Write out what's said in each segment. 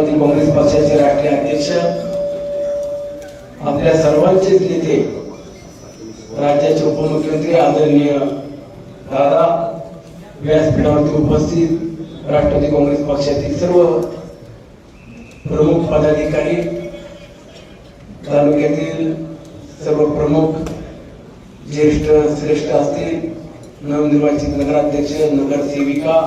राष्ट्रवादी काँग्रेस पक्षाचे राष्ट्रीय अध्यक्ष, आपल्या सर्वांचेच नेते, राज्याचे उपमुख्यमंत्री आदरणीय दादा, व्यासपीठावरती उपस्थित राष्ट्रवादी काँग्रेस पक्षातील सर्व प्रमुख पदाधिकारी, तालुक्यातील सर्व प्रमुख ज्येष्ठ श्रेष्ठ असतील, नवनिर्वाचित नगराध्यक्ष, नगरसेविका,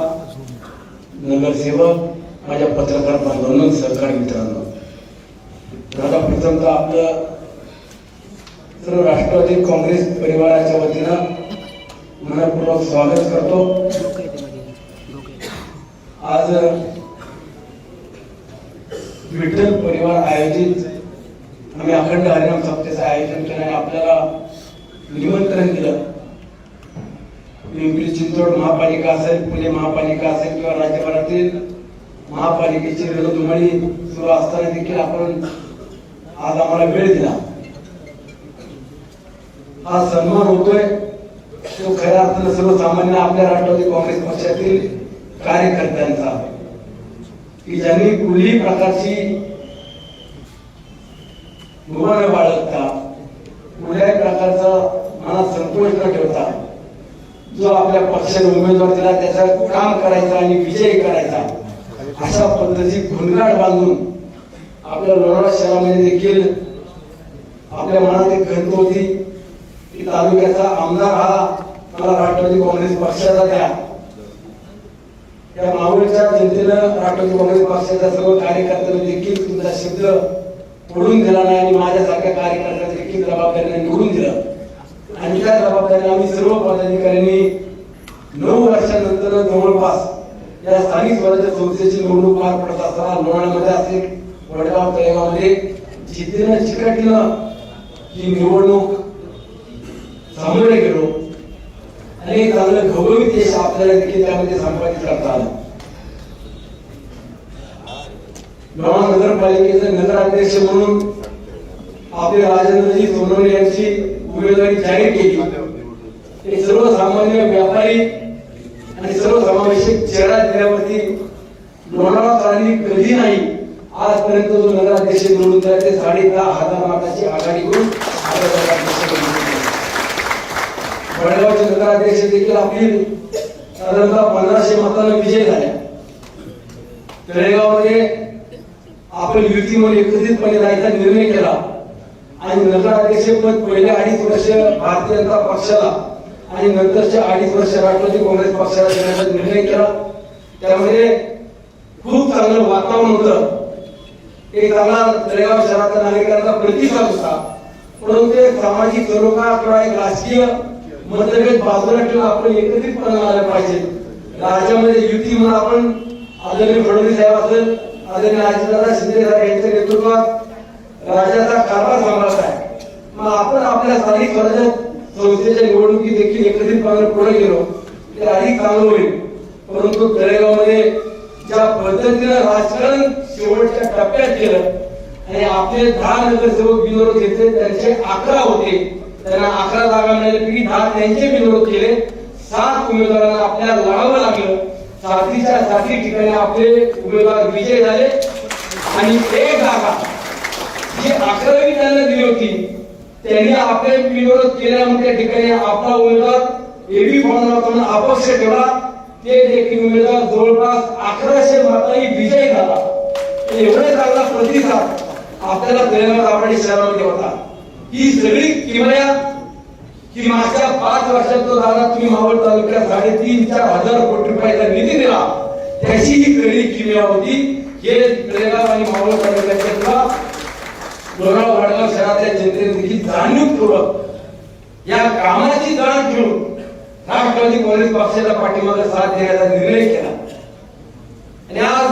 नगरसेवक, माझ्या पत्रकार बांधवांनो, सहकारी मित्रांनो, दादा प्रथमतः आपलं सर्व राष्ट्रवादी काँग्रेस परिवाराच्या वतीनं मनपूर्वक स्वागत करतो। आज विठ्ठल परिवार आयोजित आम्ही अखंड हरिनाम सप्ताहाचं आयोजन केलं आणि आपल्याला निमंत्रण दिलं। पिंपरी चिंचवड महापालिका असेल, पुणे महापालिका असेल किंवा राज्यभरातील महापालिकेची रणधुमाळी सुरू असताना देखील आपण आज आम्हाला वेळ दिला। हा सन्मान होतोय तो खऱ्या अर्थानं सर्वसामान्य आपल्या राष्ट्रवादी काँग्रेस पक्षातील कार्यकर्त्यांचा, की ज्यांनी कुठलीही प्रकारची मुभा न बाळगता, कुठल्याही प्रकारचा मनात संकोच न ठेवता जो आपल्या पक्षाने उमेदवार दिला त्याचं काम करायचं आणि विजय करायचा, अशा पद्धतीची घुंगाट बांधून आपल्या लोणावळा शहरामध्ये देखील आपल्या मनात एक खंत होती की तालुक्याचा आमदार हा मला राष्ट्रवादी काँग्रेस पक्षाचा द्या। त्या मावळच्या जनतेनं राष्ट्रवादी काँग्रेस पक्षाच्या सर्व कार्यकर्त्यांनी देखील तुमचा शब्द पडून दिला नाही आणि माझ्यासारख्या कार्यकर्त्यांना देखील जबाबदारीने निवडून दिलं आणि त्या जबाबदारीने आम्ही सर्व पदाधिकाऱ्यांनी 9 वर्षानंतर जवळपास या स्थानिक स्वराज्य संस्थेची निवडणूक पार पडत असताना लोणावळ्यामध्ये असेल, वडगाव तळेगावमध्ये जिद्दीनं चिकाटीनं ही निवडणूक सामोरे गेलो आणि चांगलं घवघवीत यश आपल्याला देखील त्यामध्ये संपादित करता आलं। लोणावळा नगरपालिकेचे नगराध्यक्ष म्हणून आपले राजेंद्रजी सोनवणे यांची उमेदवारी जाहीर केली। ते सर्वसामान्य व्यापारी आणि सर्वसमावेशक चेहरा दिल्यावरती लोणावळाकरांनी कधी नाही आजपर्यंत जो नगराध्यक्ष निवडून दिला ते 10,500 मताची आघाडी करून वडगावचे नगराध्यक्ष देखील आपली साधारणतः 1500 मतांना विजय झाल्या। तळेगावमध्ये आपण युतीमध्ये एकत्रितपणे जायचा निर्णय केला आणि नगराध्यक्ष पद पहिले 2.5 वर्ष भारतीय जनता पक्षाला आणि नंतरचे 2.5 वर्ष राष्ट्रवादी काँग्रेस पक्षाला देण्याचा निर्णय केला। त्यामध्ये खूप चांगलं वातावरण होतं, एक चांगला तळेगाव शहरातल्या नागरिकांचा प्रतिसाद होता। परंतु एक सामाजिक सलोखा किंवा एक राजकीय मतभेद बाजूला ठेवून आपण एकत्रितपणे आलं पाहिजे। राज्यामध्ये युती म्हणून आपण आदरणीय फडणवीस साहेब असेल, आदरणीय अजितदादा शिंदे साहेब यांच्या नेतृत्वात राज्याचा कारभार सांभाळत आहे। मग आपण आपल्या स्थानिक स्वराज्य संस्थेच्या निवडणुकीत देखील एकत्रितपणे पुढे गेलो ते अधिक चांगलं होईल। परंतु तळेगावमध्ये ज्या पद्धतीनं राजकारण शेवटच्या टप्प्यात केलं आणि आपले 10 नगरसेवक बिनविरोध घेतले, त्यांचे 11 होते, त्यांना 11 जागा मिळाल्यापैकी 10 त्यांचे बिनविरोध केले। 7 उमेदवारांना आपल्याला लढावं लागलं। 7च्या ठिकाणी आपले उमेदवार विजय झाले आणि एक जागा जी 11वी त्यांना दिली होती त्यांनी आपले बिनविरोध केल्यामुळे त्या ठिकाणी आपला उमेदवार एबी फॉर्मला अपक्ष ठेवला। ते देखील उमेदवार जवळपास 1100 मतांनी विजय झाला। एवढा चांगला प्रतिसाद आपल्याला तळेगाव दाभाडे शहरामध्ये होता। ही सगळी किमया की मागच्या 5 वर्षात जो दादा तुम्ही मावळ तालुक्यात 3,500-4 हजार कोटी रुपयाचा निधी दिला त्याची ही खरी किमया होती। हे तळेगाव आणि मावळ तालुक्याच्या लोणावळा वडगाव शहरातल्या जनतेने देखील जाणीवपूर्वक या कामाची जाण घेऊन राष्ट्रवादी काँग्रेस पक्षाच्या पाठीमागे साथ देण्याचा निर्णय केला आणि आज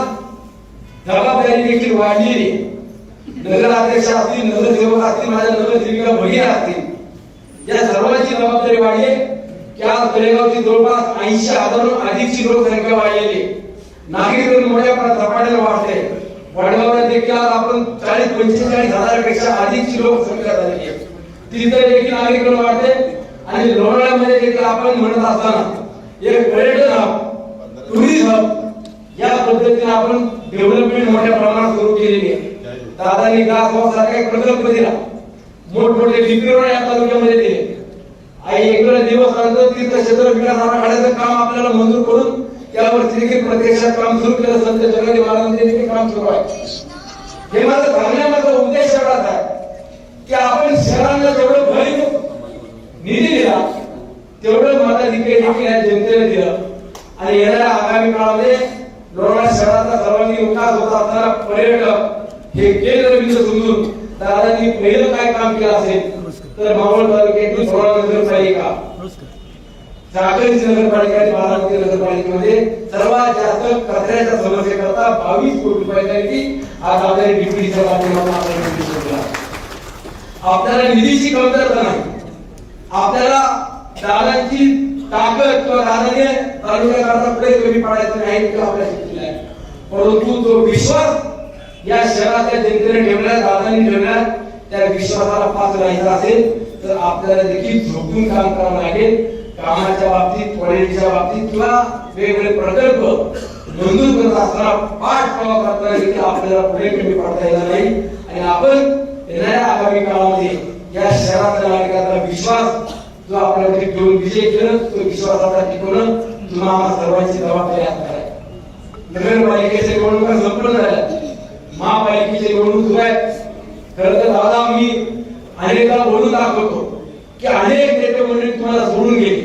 जबाबदारी देखील वाढलेली। नगराध्यक्ष असतील, नगरसेवक असतील, माझ्या नगरसेविका भगिनी असतील, या सर्वांची जबाबदारी वाढली की आज तळेगावची जवळपास 80,000हून अधिकची लोकसंख्या वाढलेली, नागरिक मोठ्या झपाट्याने वाढते। वडगावला देखील आज आपण 40-45 हजारापेक्षा अधिकची लोकसंख्या झालेली आहे, तिथे देखील नागरिक वाढते आणि लोणावळ्यामध्ये देखील आपण म्हणत असताना एक पर्यटन हब, टुरिझम या पद्धतीने आपण डेव्हलपमेंट मोठ्या प्रमाणात सुरू केलेली आहे. दादांनी सारखा एक प्रकल्प दिला, मोठमोठे डिप्लोमा या तालुक्यामध्ये दिले. आई एकवेळा देवस्थानचं तीर्थक्षेत्र विकास आराखड्याचं काम आपल्याला मंजूर करून त्यावरती देखील प्रत्यक्षात काम सुरू केलं. संत जगन्नाथ महाराजांचे देखील काम सुरू आहे. हे माझं सांगण्यामागचा उद्देश एवढाच आहे की आपण शहरांना जेवढं भरीव निधी दिला तेवढं मताधिकारी देखील या जनतेने दिलं. आणि येणाऱ्या आगामी काळामध्ये लोणावळा शहराचा सर्वांगीण विकास होत असताना पर्यटक हे केंद्रबिंदू समजून दादांनी पहिलं काय काम केलं असेल तर मावळ तालुक्यातील 16 नगरपालिका, साखरची नगरपालिका आणि बारामती नगरपालिकेमध्ये सर्वात जास्त कचऱ्याच्या समस्येकरता 22 कोटी रुपयाचा निधी आज आपल्या डिप्युटीच्या माध्यमातून आपल्याला आपल्याला निधीची कमतरता नाही. आपल्याला दादांची ताकद किंवा दादाने तालुक्याकरता पुढे कमी पडायचं नाही हे आपल्याला शिकलेलं आहे. परंतु जो विश्वास या शहराच्या जनतेने ठेवला, दादांनी ठेवला, त्या विश्वासाला पात्र राहायचं असेल तर आपल्याला देखील झोपून काम करावं लागेल. कामाच्या बाबतीत, क्वालिटीच्या बाबतीत किंवा वेगवेगळे प्रकल्प मंजूर करत असताना पाठपुरावा करताना देखील आपल्याला पुढे कमी पडता येणार नाही. आणि आपण येणाऱ्या आगामी काळामध्ये या शहरातल्या नागरिकांचा विश्वास जो आपल्यावरती ठेवून विजय केलं तो विश्वासाचा टिकवणं तुम्हाला सर्वांची जबाबदारी आहे. नगरपालिकेच्या निवडणुका संपन्न झाल्या, महापालिकेची निवडणूक सुरू आहे. खरं तर दादा मी अनेकदा बोलून दाखवतो की अनेक नेते मंडळी तुम्हाला सोडून गेली,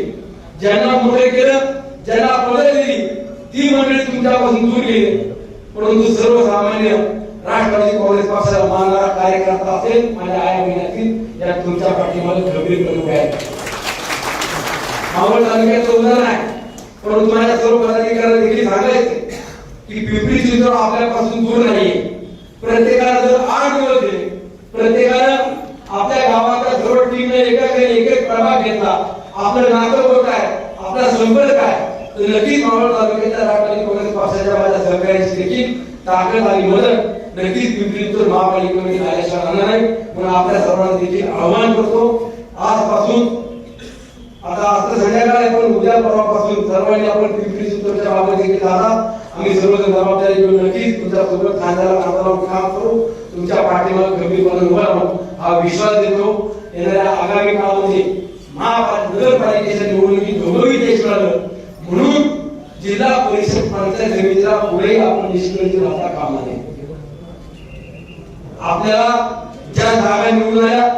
ज्यांना मोठे केलं, ज्यांना पदं दिली ती मंडळी तुमच्यापासून दूर गेली. परंतु सर्वसामान्य राष्ट्रवादी काँग्रेस पक्षाला मानणारा कार्यकर्ता असेल, माझ्या आया बहिणी या तुमच्या पाठीमागे खबरीकडे उभे आहेत. मावळ तालुक्याचं उदाहरण आहे. परंतु माझ्या सर्व पदाधिकाऱ्यांना देखील सांगायचे की पिंपरी चिंचवड आपल्यापासून दूर नाहीये. प्रत्येकाला जर 8 दिवस दिले, प्रत्येकानं आपल्या गावाच्या सर्व टीमने एक प्रभाग घेतला, आपलं नातं होत आहे, आपला संपर्क आहे, तर नक्कीच मावळ तालुक्याच्या राष्ट्रवादी काँग्रेस पक्षाच्या माझ्या सहकार्याची देखील ताकद आणि मदत नक्कीच पिंपरी चिंचवड महापालिकेमध्ये झाल्याशिवाय राहणार नाही. म्हणून आपल्या सर्वांना देखील आवाहन करतो, आजपासून आता संध्याकाळी पण उद्या परवापासून सर्वांनी आपण पिंपरी चिंचवडच्या बाबत देखील दादा आम्ही सर्वजण जबाबदारी घेऊन नक्कीच तुमच्या सोबत खांद्याला काम करू, तुमच्या पाठीमागे गंभीरपणे उभा राहू हा विश्वास देतो. येणाऱ्या आगामी काळामध्ये नगरपालिकेच्या निवडणुकीत दोघंही देश मिळालं म्हणून जिल्हा परिषद पंचायत समितीला पुढे आपण निष्क्रिय राहता कामा नये. आपल्याला ज्या जागा निवडून आल्या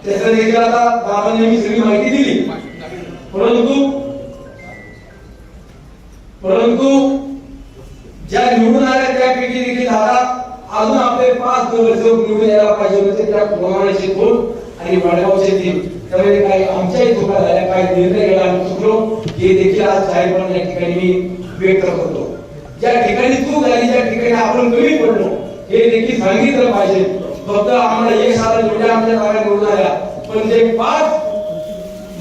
त्याचं देखील आता दादांनी मी सगळी माहिती दिली. परंतु ज्या निवडून आल्या त्यापैकी देखील दादा अजून आपले 5 नगरसेवक निवडून यायला पाहिजे होते. त्या प्रमाणाचे 2 आणि वडगावचे 3. त्यामुळे काही आमच्याही चुका झाल्या, काही निर्णय घ्यायला आम्ही चुकलो हे देखील आज जाहीरपणे या ठिकाणी मी व्यक्त करतो. ज्या ठिकाणी चूक झाली, ज्या ठिकाणी आपण कमी पडलो हे देखील सांगितलं पाहिजे. फक्त आम्हाला एक साल एवढ्या आमच्या जागा निवडून आल्या, पण जे 5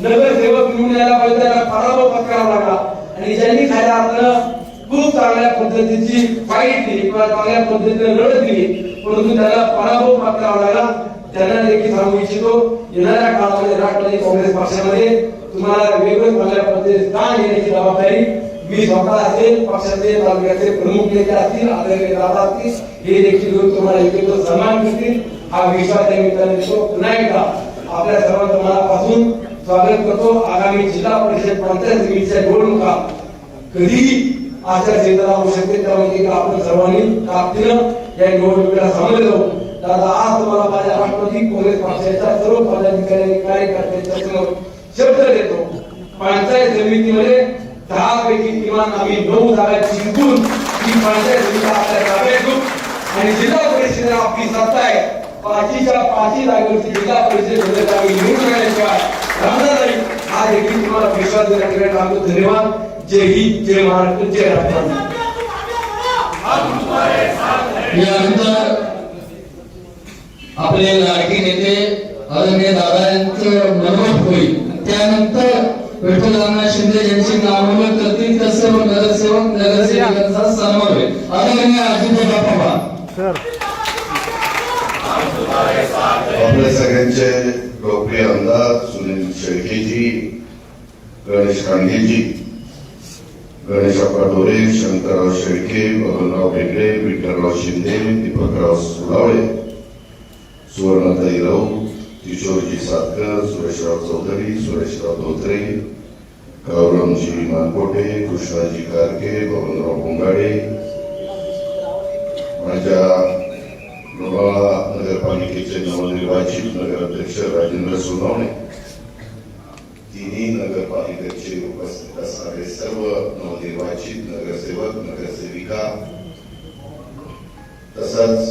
नगरसेवक निवडून यायला पाहिजे त्याला पराभव पत्करावा लागला. आणि ज्यांनी खायला आपलं खूप चांगल्या पद्धतीची फाईट दिली किंवा चांगल्या पद्धतीने लढत दिली परंतु त्याला पराभव पत्करावा लागला, त्यांना देखील सांगू इच्छितो येणाऱ्या काळामध्ये राष्ट्रवादी काँग्रेस पक्षामध्ये तुम्हाला वेगवेगळ्या चांगल्या पद्धतीने स्थान देण्याची जबाबदारी मी स्वतः असेल, पक्षाचे तालुक्याचे प्रमुख नेते असतील, आदरणीय दादा असतील हे देखील लोक तुम्हाला योग्य सन्मान करतील हा विश्वास त्या निमित्ताने देतो. पुन्हा एकदा आपल्या सर्वांचं मनापासून स्वागत करतो. आगामी जिल्हा परिषद पंचायत समितीच्या निवडणुका कधीही आचारसंहिता होऊ शकते, त्यामुळे आपण सर्वांनी ताकदीनं या निवडणुकीला सामोरे जाऊ. दादा आज तुम्हाला माझ्या राष्ट्रवादी काँग्रेस पक्षाच्या सर्व पदाधिकारी कार्यकर्त्यांच्या समोर शब्द देतो, पंचायत समितीमध्ये 10 पैकी किमान आम्ही 9 जागा जिंकून ही पंचायत समिती आपल्या ताब्यात घेऊ आणि जिल्हा परिषदेला आपली सत्ता आहे 5च्या 5 जागेवरची जिल्हा परिषद आम्ही निवडून आल्याशिवाय राहणार नाही हा देखील तुम्हाला विश्वास देण्यासाठी आमचं धन्यवाद. जय हिंद, जय महाराष्ट्र, जय राष्ट्रवादी. यानंतर आपले लाडके नेते आदरणीय दादांचं मनोगत होईल. त्यानंतर विठ्ठलराव शिंदे यांची नामवड करतील तर सर्व नगरसेवक नगरसेवकांचा सन्मान होईल. आदरणीय अजित बापा आपल्या सगळ्यांचे लोकप्रिय आमदार सुनील शेळकेजी, गणेश कांगेजी, गणेशप्पा ढोरे, शंकरराव शेळके, बबनराव बेगडे, विठ्ठलराव शिंदे, दीपकराव सुलावळे, सुवर्णताई राऊत, किशोरजी सातकर, सुरेशराव चौधरी, सुरेशराव धोत्रे, गौरवजी मानकोटे, कृष्णाजी कारके, बबनराव बोंगाडे, माझ्या लोणावळा नगरपालिकेचे नवनिर्वाचित नगराध्यक्ष राजेंद्र सोनवणे, तिन्ही नगरपालिकेचे उपस्थित असणारे सर्व नवनिर्वाचित नगरसेवक, नगरसेविका, तसंच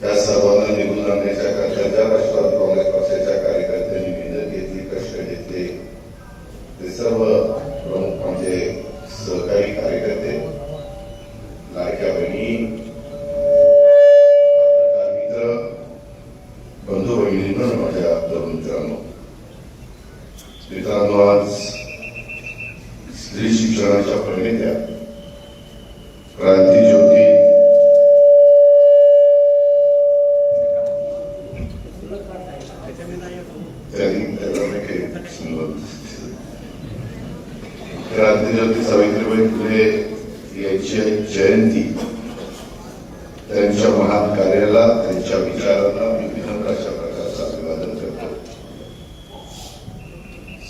त्या सर्वांना निवडून आणण्याच्या करता ज्या राष्ट्रवादी काँग्रेस पक्षाच्या कार्यकर्त्यांनी मेहनत घेतली, कष्ट घेतले, ते सर्व प्रमुख म्हणजे सहकारी कार्यकर्ते, लाडक्या बहिणी, पत्रकार मित्र, बंधू भगिनींनो, माझ्या तरुण मित्रांनो, आज स्त्री शिक्षणाच्या प्रणेत्या क्रांतीज्योती क्रांतीज्योती सावित्रीबाई फुले यांची जयंती, त्यांच्या महान कार्याला, त्यांच्या विचारांना मी विनम्र अशा प्रकारचं अभिवादन करतो.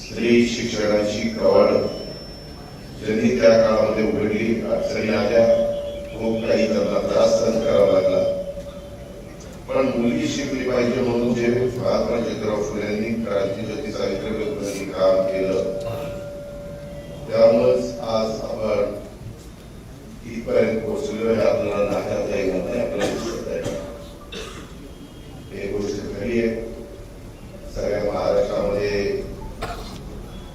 स्त्री शिक्षणाची कवाड ज्यांनी त्या काळामध्ये उघडली, अडचणी आल्या, खूप काही त्यांना त्रास सहन करावा लागला, पण मुलगी शिकली पाहिजे म्हणून जे महात्मा ज्योतिराव फुलेंनी, क्रांतीज्योती सावित्रीबाई फुलेंनी काम केलं, त्यामुळेच आज आपण इथपर्यंत पोहोचलो हे आपल्याला नाकारता येणार नाही, आपल्याला दिसत आहे. ही गोष्ट खरी आहे. सगळ्या महाराष्ट्रामध्ये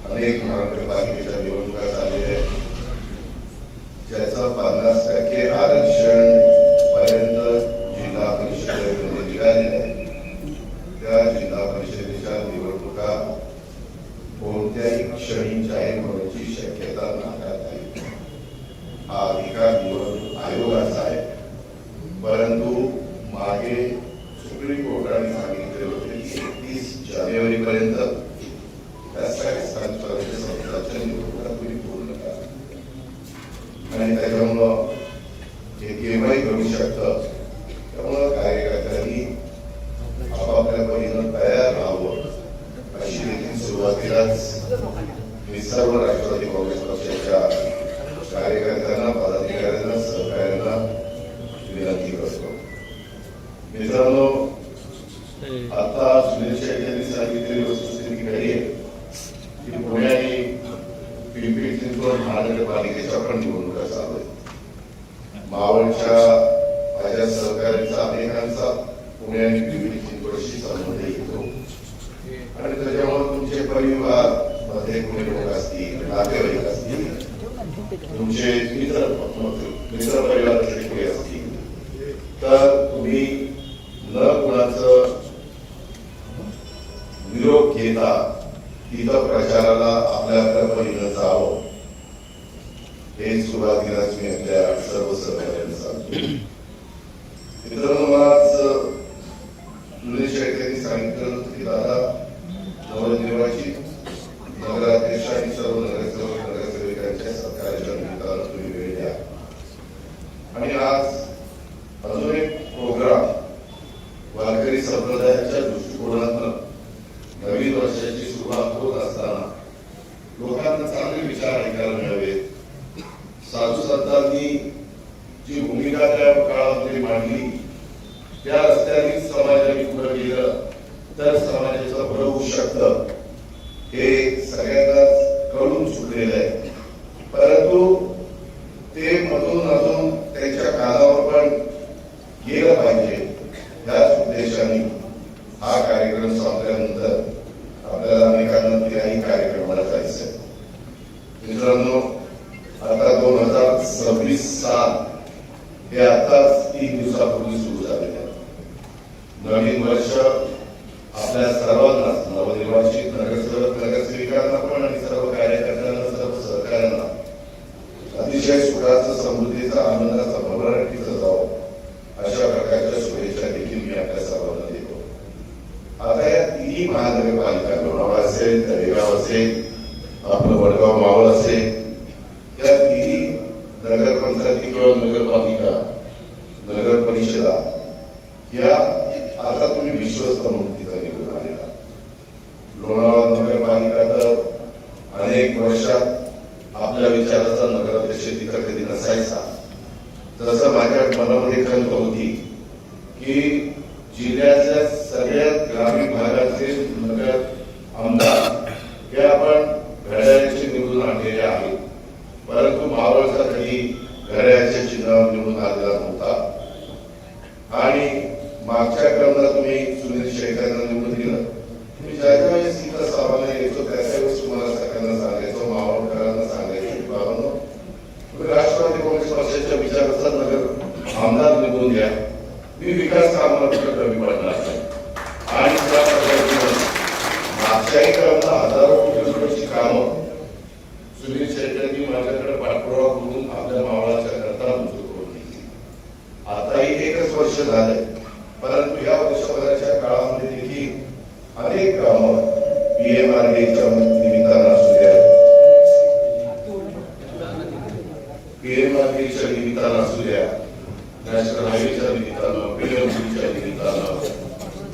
अनेक महानगरपालिकेच्या निवडणुका झालेल्या आहेत, ज्याचं 50% आरक्षण पर्यंत जिल्हा परिषदेमध्ये निघालेलं आहे. त्या जिल्हा परिषदेच्या निवडणुका कोणत्याही क्षणी जाहीर होण्याची शक्यता नाकारता येईल. हा अधिकार निवडणूक आयोगाचा आहे, परंतु मागे सुप्रीम कोर्टाने सांगितले होते की 31 जानेवारी पर्यंत त्या सगळ्या स्थानिक स्वराज्य निवडणुका तुम्ही पूर्ण करा, आणि त्याच्यामुळं हे केव्हाही करू शकतं. त्यामुळं कार्यकर्त्यांनी आपापल्या परीनं तयार राहावं, अशी देखील सुरुवातीलाच मी सर्व राष्ट्रवादी काँग्रेस पक्षाच्या कार्यकर्त्यांना, पदाधिकाऱ्यांना, सहकाऱ्यांना विनंती करतो. मित्रांनो, आता सुनील शेट्टी यांनी सांगितलेली वस्तुस्थिती खरी आहे की पुणे आणि पिंपरी चिंचवड महानगरपालिकेच्या पण निवडणुका चालू आहेत. मावळच्या माझ्या सहकाऱ्यांचा अनेकांचा पुणे आणि पिंपरी चिंचवडशी संबंध येतो, आणि त्याच्यामुळे तुमचे परिवार मध्ये कोणी लोक असतील, नातेवाईक असतील, तुमचे मित्र परिवारातले कोणी असतील, तर तुम्ही न कुणाचं निरोप घेता तिथं प्रचाराला आपल्या परीनं जावं, हे सुरुवातीलाच मी आपल्या सर्व सहकार्यांना सांगतो. मित्रांनो, आज सुनील शेट्टी यांनी सांगितलं होतं की दादा, नवनिर्वाचित नगराध्यक्ष आणि सर्व नगरसेवक, नगरसेविकांच्या सत्काराच्या निमित्तानं तुम्ही वेळ द्या, आणि आज अजून एक प्रोग्राम वारकरी संप्रदायाच्या दृष्टिकोनातून नवीन वर्षाची सुरुवात होत असताना लोकांना चांगले विचार ऐकायला मिळावेत. साधू संतांनी जी भूमिका त्या काळामध्ये मांडली, त्या रस्त्याने समाजाने पुढे गेलं तर समाजाचं बरं होऊ शकतं, हे सगळ्यांनाच कळून चुकलेलं आहे. परंतु ते मधून अजून त्यांच्या कानावर पण गेलं पाहिजे, याच उद्देशाने हा कार्यक्रम संपल्यानंतर आपल्याला अनेकांना त्याही कार्यक्रमाला जायचं आहे. मित्रांनो, आता 2026 साल हे आताच 3 दिवसापूर्वी सुरू झालेले आहे. नवीन वर्ष आपल्या सर्वांनाच, नवनिर्वाचित नगरसेवक, नगरसेविकांना पण आणि सर्व कार्यकर्त्यांना, सर्व सहकाऱ्यांना अतिशय सुखाचं, समृद्धीचा, आनंदाचा, भरभराटीचा जावं, अशा प्रकारच्या शुभेच्छा देखील मी आपल्या सर्वांना देतो. आता या तिन्ही महानगरपालिका, लोणावळा असेल, तळेगाव असेल, आपलं वडगाव मावळ असेल, नगर परिषदा या आता तुम्ही विश्वस्त म्हणून तिथं निवडून आलेला. लोणावळा नगरपालिका तर अनेक वर्षात आपल्या विचाराचा नगराध्यक्ष तिथं कधी नसायचा. जसं माझ्या मनामध्ये खंत होती की जिल्ह्यातल्या सगळ्यात ग्रामीण भागाचे नगर आमदार हे आपण घड्याळाचे निवडून आणलेले आहेत, परंतु मावळचा कधी घड्याळाच्या चिन्हावर निवडून आलेला नव्हता. आणि मागच्या क्रमाला तुम्ही सुनील शेखरांना निवडून दिलं. मी ज्या वेळेस इथं सभाला येतो त्याच्या वेळेस तुम्हाला सगळ्यांना सांगायचो, मावळकरांना सांगायचो की बाबांनो, तुम्ही राष्ट्रवादी काँग्रेस पक्षाच्या विचाराचा नगर आमदार निवडून द्या, मी विकास कामाला कमी पडणार नाही. आणि त्या पद्धतीनं मागच्याही क्रमाला हजारो कोटी रुपयाची कामं सुनील शेट्टी माझ्याकडे पाठपुरावा करून आपल्या मावळाच्या करता मंजूर करून दिली. आताही एकच वर्ष झालंय, परंतु या वर्षभराच्या काळामध्ये देखील अनेक कामं पीएमआरडीच्या निमित्तानं असू द्या, पीएमआरडीच्या निमित्तानं असू द्या, नॅशनल हायवेच्या निमित्तानं, पीडब्ल्यूडीच्या निमित्तानं,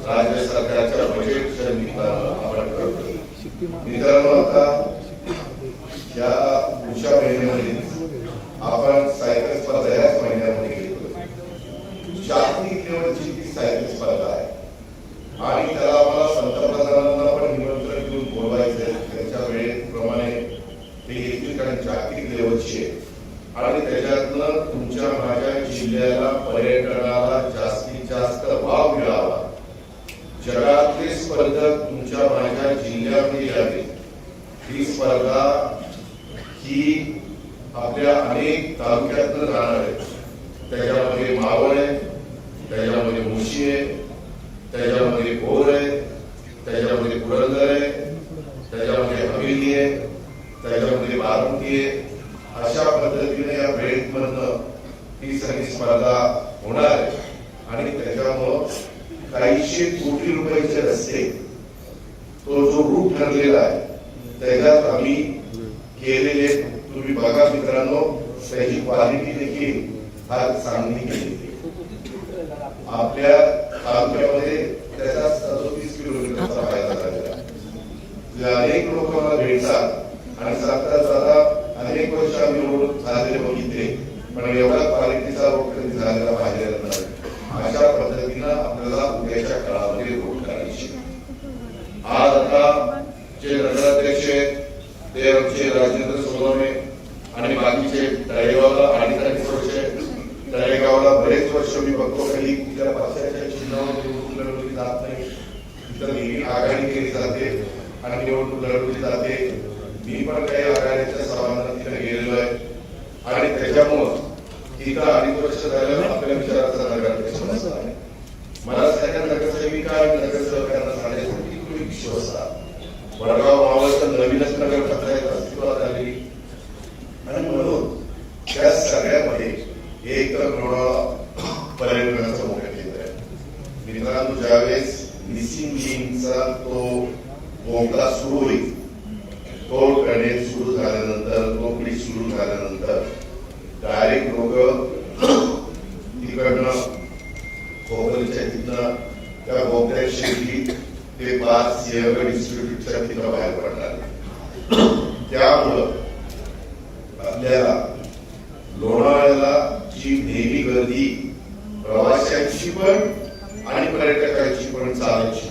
राज्य सरकारच्या बजेटच्या निमित्तानं आपण करतो. मित्रांनो, आता या पुढच्या महिन्यामध्ये आपण सायकल स्पर्धा याच महिन्यामध्ये घेतोय. जागतिक लेवलची ती सायकल स्पर्धा आहे आणि त्याला आम्हाला पंतप्रधानांना पण निमंत्रण देऊन बोलवायचंय. त्यांच्या वेळेप्रमाणे ते येतील, कारण जागतिक लेवलची आहे आणि त्याच्यातनं तुमच्या माझ्या जिल्ह्याला पर्यटनाला जास्तीत जास्त वाव मिळावा, जगातले स्पर्धक तुमच्या माझ्या जिल्ह्यामध्ये यावे. ही स्पर्धा ही आपल्या अनेक तालुक्यातनं जाणार आहे. त्याच्यामध्ये मावळ आहे, त्याच्यामध्ये मुशी आहे, त्याच्यामध्ये भोर आहे, त्याच्यामध्ये पुरंदर आहे, त्याच्यामध्ये हवेली आहे, त्याच्यामध्ये बारामती आहे. अशा पद्धतीने या बेल्टमधनं ही सगळी स्पर्धा होणार आहे आणि त्याच्यामुळं काहीशे कोटी रुपयाचे रस्ते, तो जो रूट ठरलेला आहे त्याच्यात आम्ही केलेले, तुम्ही बघा मित्रांनो, त्याची क्वालिटी देखील फार चांगली केली. आपल्या तालुक्यामध्ये त्याचा 37 किलोमीटरचा फायदा झालेला. अनेक लोक मला भेटतात आणि सांगतात, दादा अनेक वर्ष आम्ही रोड झालेले बघितले, पण एवढा क्वालिटीचा रोड कधी झालेला पाहिलेला नाही. अशा पद्धतीनं आपल्याला उद्याच्या काळामध्ये रोड करायची. आज आता जे नगराध्यक्ष ते आमचे राजेंद्र सोनवणे आणि बाकीचे तळेगावला 2.5 वर्ष, तळेगावला बरेच वर्ष मी बघतो कधी त्या पक्षाच्या चिन्हावर निवडणूक लढवली जात नाही, तिथं नेहमी आघाडी केली जाते आणि निवडणूक लढवली जाते. मी पण काही आघाडीच्या सभांना तिथे गेलेलो आहे आणि त्याच्यामुळं तिथं 2.5 वर्ष झालं आपल्या विचाराचा नगराध्यक्ष आहे. मला सगळ्या नगरसेविका आणि नगरसेवकांना सांगायचं की तुम्ही विश्वासा, वडगाव मावळचं नवीनच नगर पंचायत अस्तित्वात आली आणि म्हणून त्या सगळ्यामध्ये एक तर लोणावळा पर्यटनाचं मोठं केंद्र आहे. मित्रांनो, ज्यावेळेस मिसिंग लिंकचा तो बोगदा सुरू होईल, तो टनेल सुरू झाल्यानंतर, तो ब्रिज सुरू झाल्यानंतर डायरेक्ट लोक तिकडनं खोबरीच्या तिथनं त्या बोगद्यात शिरली ते 5 सिंहगड इन्स्टिट्यूटच्या तिथं बाहेर पडणार. त्यामुळं आपल्याला लोणावळ्याला जी नेहमी गर्दी प्रवाशांची पण आणि पर्यटकांची पण चालायची,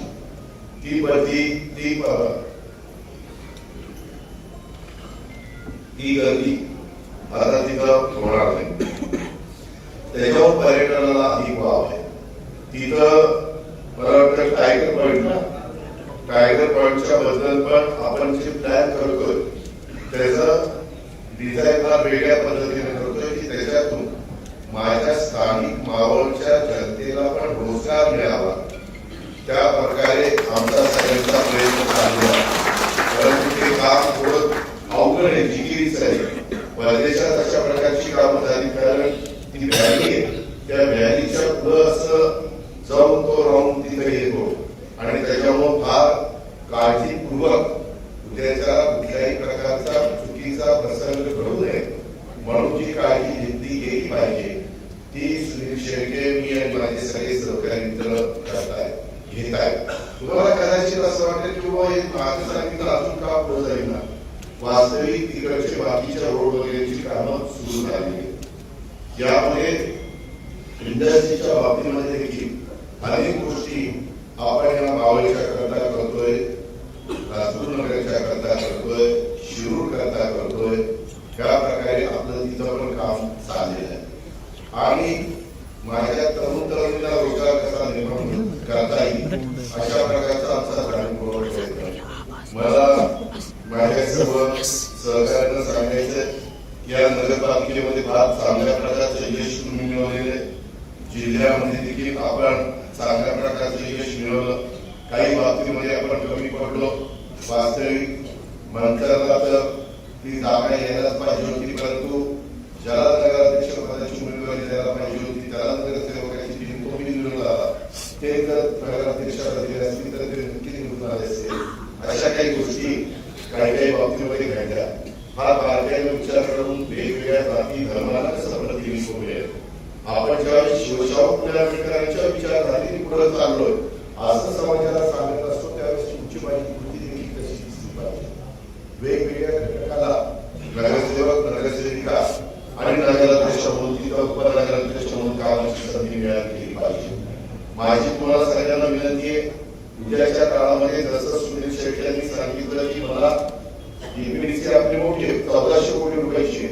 ती गर्दी आता तिथं होणार नाही. त्याच्यावर पर्यटनाला अधिक वाव आहे. तिथं मला वाटतं टायगर पॉइंट, टायगर पॉइंटच्या बद्दल पण आपण जे प्लॅन करतोय त्याचं डिझाईन हा वेगळ्या पद्धतीने करतोय की त्याच्यातून माझ्या स्थानिक मावळच्या जनतेला पण रोजगार मिळावा, त्या प्रकारे आमचा सगळ्यांचा प्रयत्न चालू आहे. परंतु ते काम थोडं अवघड आहे, जिकिरीच आहे. परदेशात अशा प्रकारची कामं झाली, कारण ती व्हॅली आहे, त्या व्हॅलीच्या पुढं असं जाऊन तो राहून तिथे येतो आणि त्याच्यामुळे फार काळजीपूर्वक उद्याच्या कुठल्याही प्रकारचा चुकीचा प्रसंग घडू नये म्हणून जी काळजी घेतली गेली पाहिजे ती सुनील शेळके मी आणि माझे सगळे सहकारी मित्र करताय घेत आहे. तुम्हाला कदाचित असं वाटेल की बाबा हे माझं सांगितलं अजून का पुढे जाईल ना. वास्तविक तिकडचे बाकीच्या रोड वगैरेची कामं सुरू झाली आहेत. यामुळे इंडस्ट्रीच्या बाबतीमध्ये देखील अनेक गोष्टी आपण या मावळीच्या करता करतोय, लातूर नगरच्या करता करतोय, शिरूर करता करतोय. त्या प्रकारे आपलं तिथं पण काम चाललेलं आहे. आणि माझ्या तरुणांना रोजगार कसा निर्माण करता येईल अशा प्रकारचा आमचा जाणीवपूर्वक प्रयत्न आहे. मला माझ्या सर्व सहकार्यांना सांगायचं या नगरपालिकेमध्ये फार चांगल्या प्रकारचं यश तुम्ही मिळवलेलं आहे. जिल्ह्यामध्ये देखील आपण चांगल्या प्रकारचं यश मिळवलं. काही बाबतीमध्ये आपण कमी पडलो. वास्तविक मंत्र्याला तर ती जागा यायलाच पाहिजे होती, परंतु ज्याला नगराध्यक्ष पदाची उमेदवारी द्यायला पाहिजे होती त्याला नगरसेवकाची बिन तो निवडून आला. ते जर नगराध्यक्षाला दिले असतील तर ते नक्की निवडून आले असते. अशा काही गोष्टी काही काही बाबतीमध्ये घडल्या. हा बारकाईने विचार करून वेगवेगळ्या जाती धर्माला कसं प्रतिनिधित्व मिळेल. आपण ज्यावेळी शिवशाहू फुले आंबेडकरांच्या विचारधारेने पुढे चाललोय असं समाजाला सांगत असतो त्यावेळेस तुमची माझी कृती देखील कशी दिसली पाहिजे. वेगवेगळ्या घटकाला नगरसेवक नगरसेविका आणि नगराध्यक्ष म्हणून तिथं उपनगराध्यक्ष म्हणून कामाची संधी मिळाली गेली पाहिजे. माझी तुम्हाला सगळ्यांना विनंती आहे, उद्याच्या काळामध्ये जसं सुनील शेट्टी यांनी सांगितलं की मला डीपीडीसी आपली मोठी 1400 कोटी रुपयाची,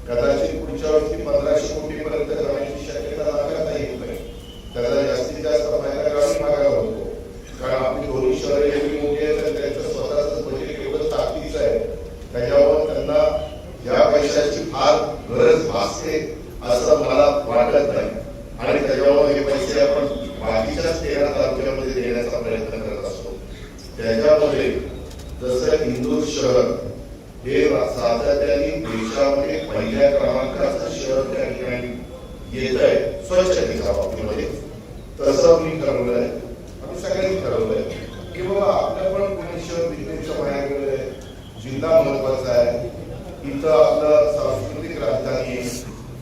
कदाचित पुढच्या वर्षी 1500 कोटी पर्यंत जाण्याची शक्यता नाकारता येत नाही. त्याचा जास्तीत जास्त फायदा ग्रामीण भागाला होतो. कारण आपली दोन्ही शहरे एवढी मोठी आहेत तर त्यांचं स्वतःच बजेट एवढं ताकदीचं आहे, त्याच्यावर त्यांना या पैशाची फार गरज भासते असं मला वाटत नाही. आणि त्याच्यावर हे पैसे आपण बाकीच्या 13 तालुक्यामध्ये देण्याचा प्रयत्न करत असतो. त्याच्यामध्ये जसं इंदूर शहर हे सातत्याने देशामध्ये पहिल्या क्रमांकाचं शहर त्या ठिकाणी येत आहे स्वच्छतेच्या बाबतीमध्ये, तसं मी ठरवलंय, आम्ही सगळ्यांनी ठरवलंय की बाबा आपलं पण पुणे शहर विज्ञानाच्या बाहेर आहे, जिल्हा महत्वाचा आहे, इथं आपलं सांस्कृतिक राजधानी आहे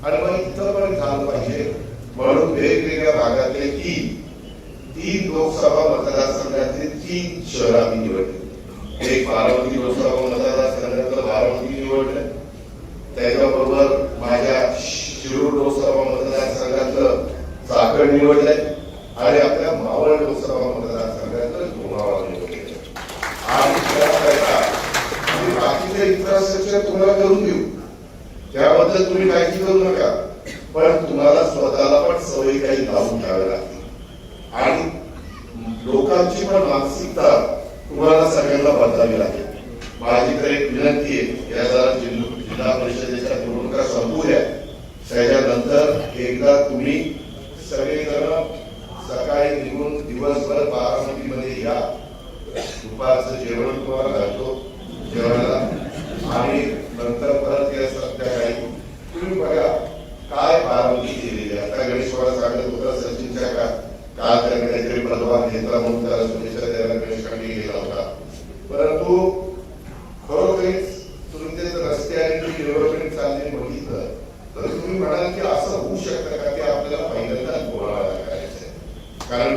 आणि मग इथं पण झालं पाहिजे. म्हणून वेगवेगळ्या भागातले 3 लोकसभा मतदारसंघातले 3 शहर आम्ही निवडले. एक बारामती लोकसभा मतदारसंघातलं बारामती निवडलं, त्याच्याबरोबर माझ्या शिरूर लोकसभा मतदारसंघातलं चाकण निवडलंय आणि आपल्या मावळ लोकसभा मतदारसंघातलं लोणावळा निवडलंय. आणि त्याकरता बाकीचे इन्फ्रास्ट्रक्चर तुम्हाला करून देऊ, त्याबद्दल तुम्ही काळजी करू नका, पण तुम्हाला स्वतःला पण सवयी काही लावून घ्याव्या लागतील. आणि लोकांची पण मानसिकता तुम्हाला सगळ्यांना बदलावी लागेल. माझी तर एक विनंती आहे, या जरा जिल्हा परिषदेच्या निवडणुका संपू द्या, त्याच्यानंतर एकदा तुम्ही सगळेजण सकाळी निघून दिवसभर बारामतीमध्ये या. दुपारचं जेवण तुम्हाला घालतो जेवणाला आणि नंतर परत या संध्याकाळी तुम्ही बघा काय बारामती केलेली आहे. आता गणेशवाडा सांगत होता सचिनच्या काल त्याने काहीतरी पदभार घेतला म्हणून त्याला शुभेच्छा द्यायला गणेशकांनी गेला होता, परंतु खरोखरीच तुम्ही ते रस्ते आणि डेव्हलपमेंट चालले बघितलं तर तुम्ही म्हणाल की असं होऊ शकतं का की आपल्याला पहिल्यांदा लोणावळा करायचंय. कारण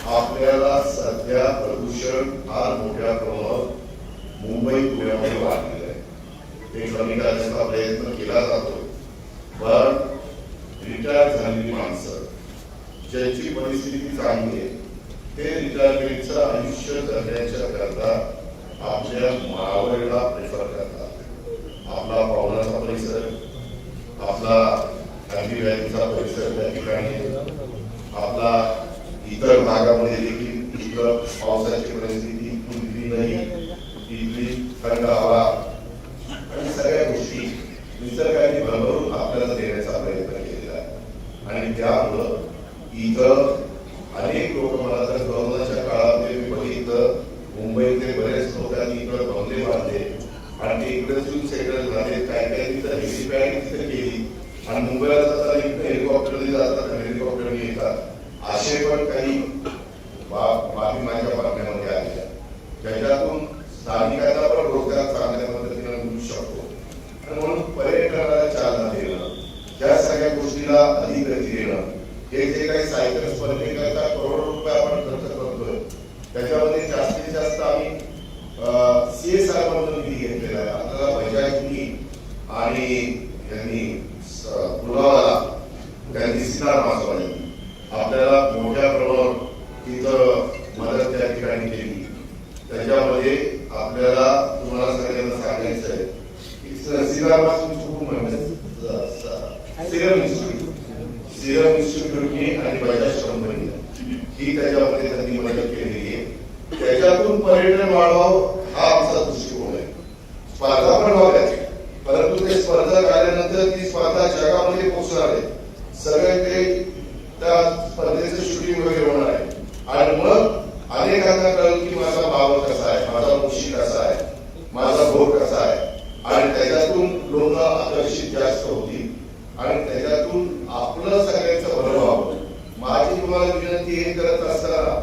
आपल्याला सध्या प्रदूषण फार मोठ्या प्रमाणात मुंबई पुण्यामध्ये वाढलेलं आहे. ते कमी करण्याचा प्रयत्न केला जातो, पण रिटायर झालेली माणसं ज्यांची परिस्थिती चांगली आहे ते रिटायरमेंटचं आयुष्य जगण्याच्या करता आपल्या मावळला प्रेफर करतात. आपला पाहुणाचा परिसर, आपला गांधी व्हॅलीचा परिसर त्या ठिकाणी, आपला इतर भागामध्ये देखील इतर पावसाची परिस्थिती, इथली नाही, इथली थंड हवा आणि सगळ्या गोष्टी निसर्गाने भरभरून आपल्याला देण्याचा प्रयत्न केलेला आहे. आणि त्यामुळं इथं अनेक लोक, मला तर कोरोनाच्या काळामध्ये मी बघितलं मुंबईतले बरेच लोकांनी इकडे बंगले बांधले आणि ते इकडे येऊन सेटल झाले. काही तिथं हेलिपॅड तिथे केली आणि मुंबईला जाताना इकडे हेलिकॉप्टरने जातात, हेलिकॉप्टरने येतात. असे पण काही बाबी माझ्या बातम्यामध्ये आलेल्या, ज्याच्यातून स्थानिकांना पण रोजगार चांगल्या पद्धतीने मिळू शकतो. आणि म्हणून पर्यटनाला चालना देणं, गोष्टीला अधिक गती देणं, हे जे काही साहित्य स्पर्धेकरता करोडो रुपये आपण खर्च करतोय त्याच्यामध्ये जास्तीत जास्त आम्ही CSR मधून निधी घेतलेला आहे. आपल्याला बजाजनी आणि यांनी पुलावाला त्यांनी सिनार मासवानी आपल्याला मोठ्या प्रमाणावर तिथं मदत त्या ठिकाणी केली. त्याच्यामध्ये आपल्याला तुम्हाला सगळ्यांना सांगायचं आहे की सिनार मासवानी खूप सिरम इन्स्टिट्यूटनी आणि बजाज कंपनी ही त्याच्यामध्ये त्यांनी मदत केलेली आहे. त्याच्यातून पर्यटन वाढवावं हा आमचा दृष्टिकोन आहे. स्पर्धा पण व्हाव्यात, परंतु ते स्पर्धा झाल्यानंतर ती स्पर्धा जगामध्ये पोहोचणार आहे. सगळे ते त्या स्पर्धेचं शूटिंग वगैरे होणार आहे आणि मग अनेकांना कळेल की माझा भाव कसा आहे, माझा मुशी कसा आहे, माझा भोग कसा आहे आणि त्याच्यातून लोक आकर्षित जास्त होतील आणि त्याच्यातून आपलं सगळ्यांचं भलं व्हावं. माझी तुम्हाला विनंती हे करत असताना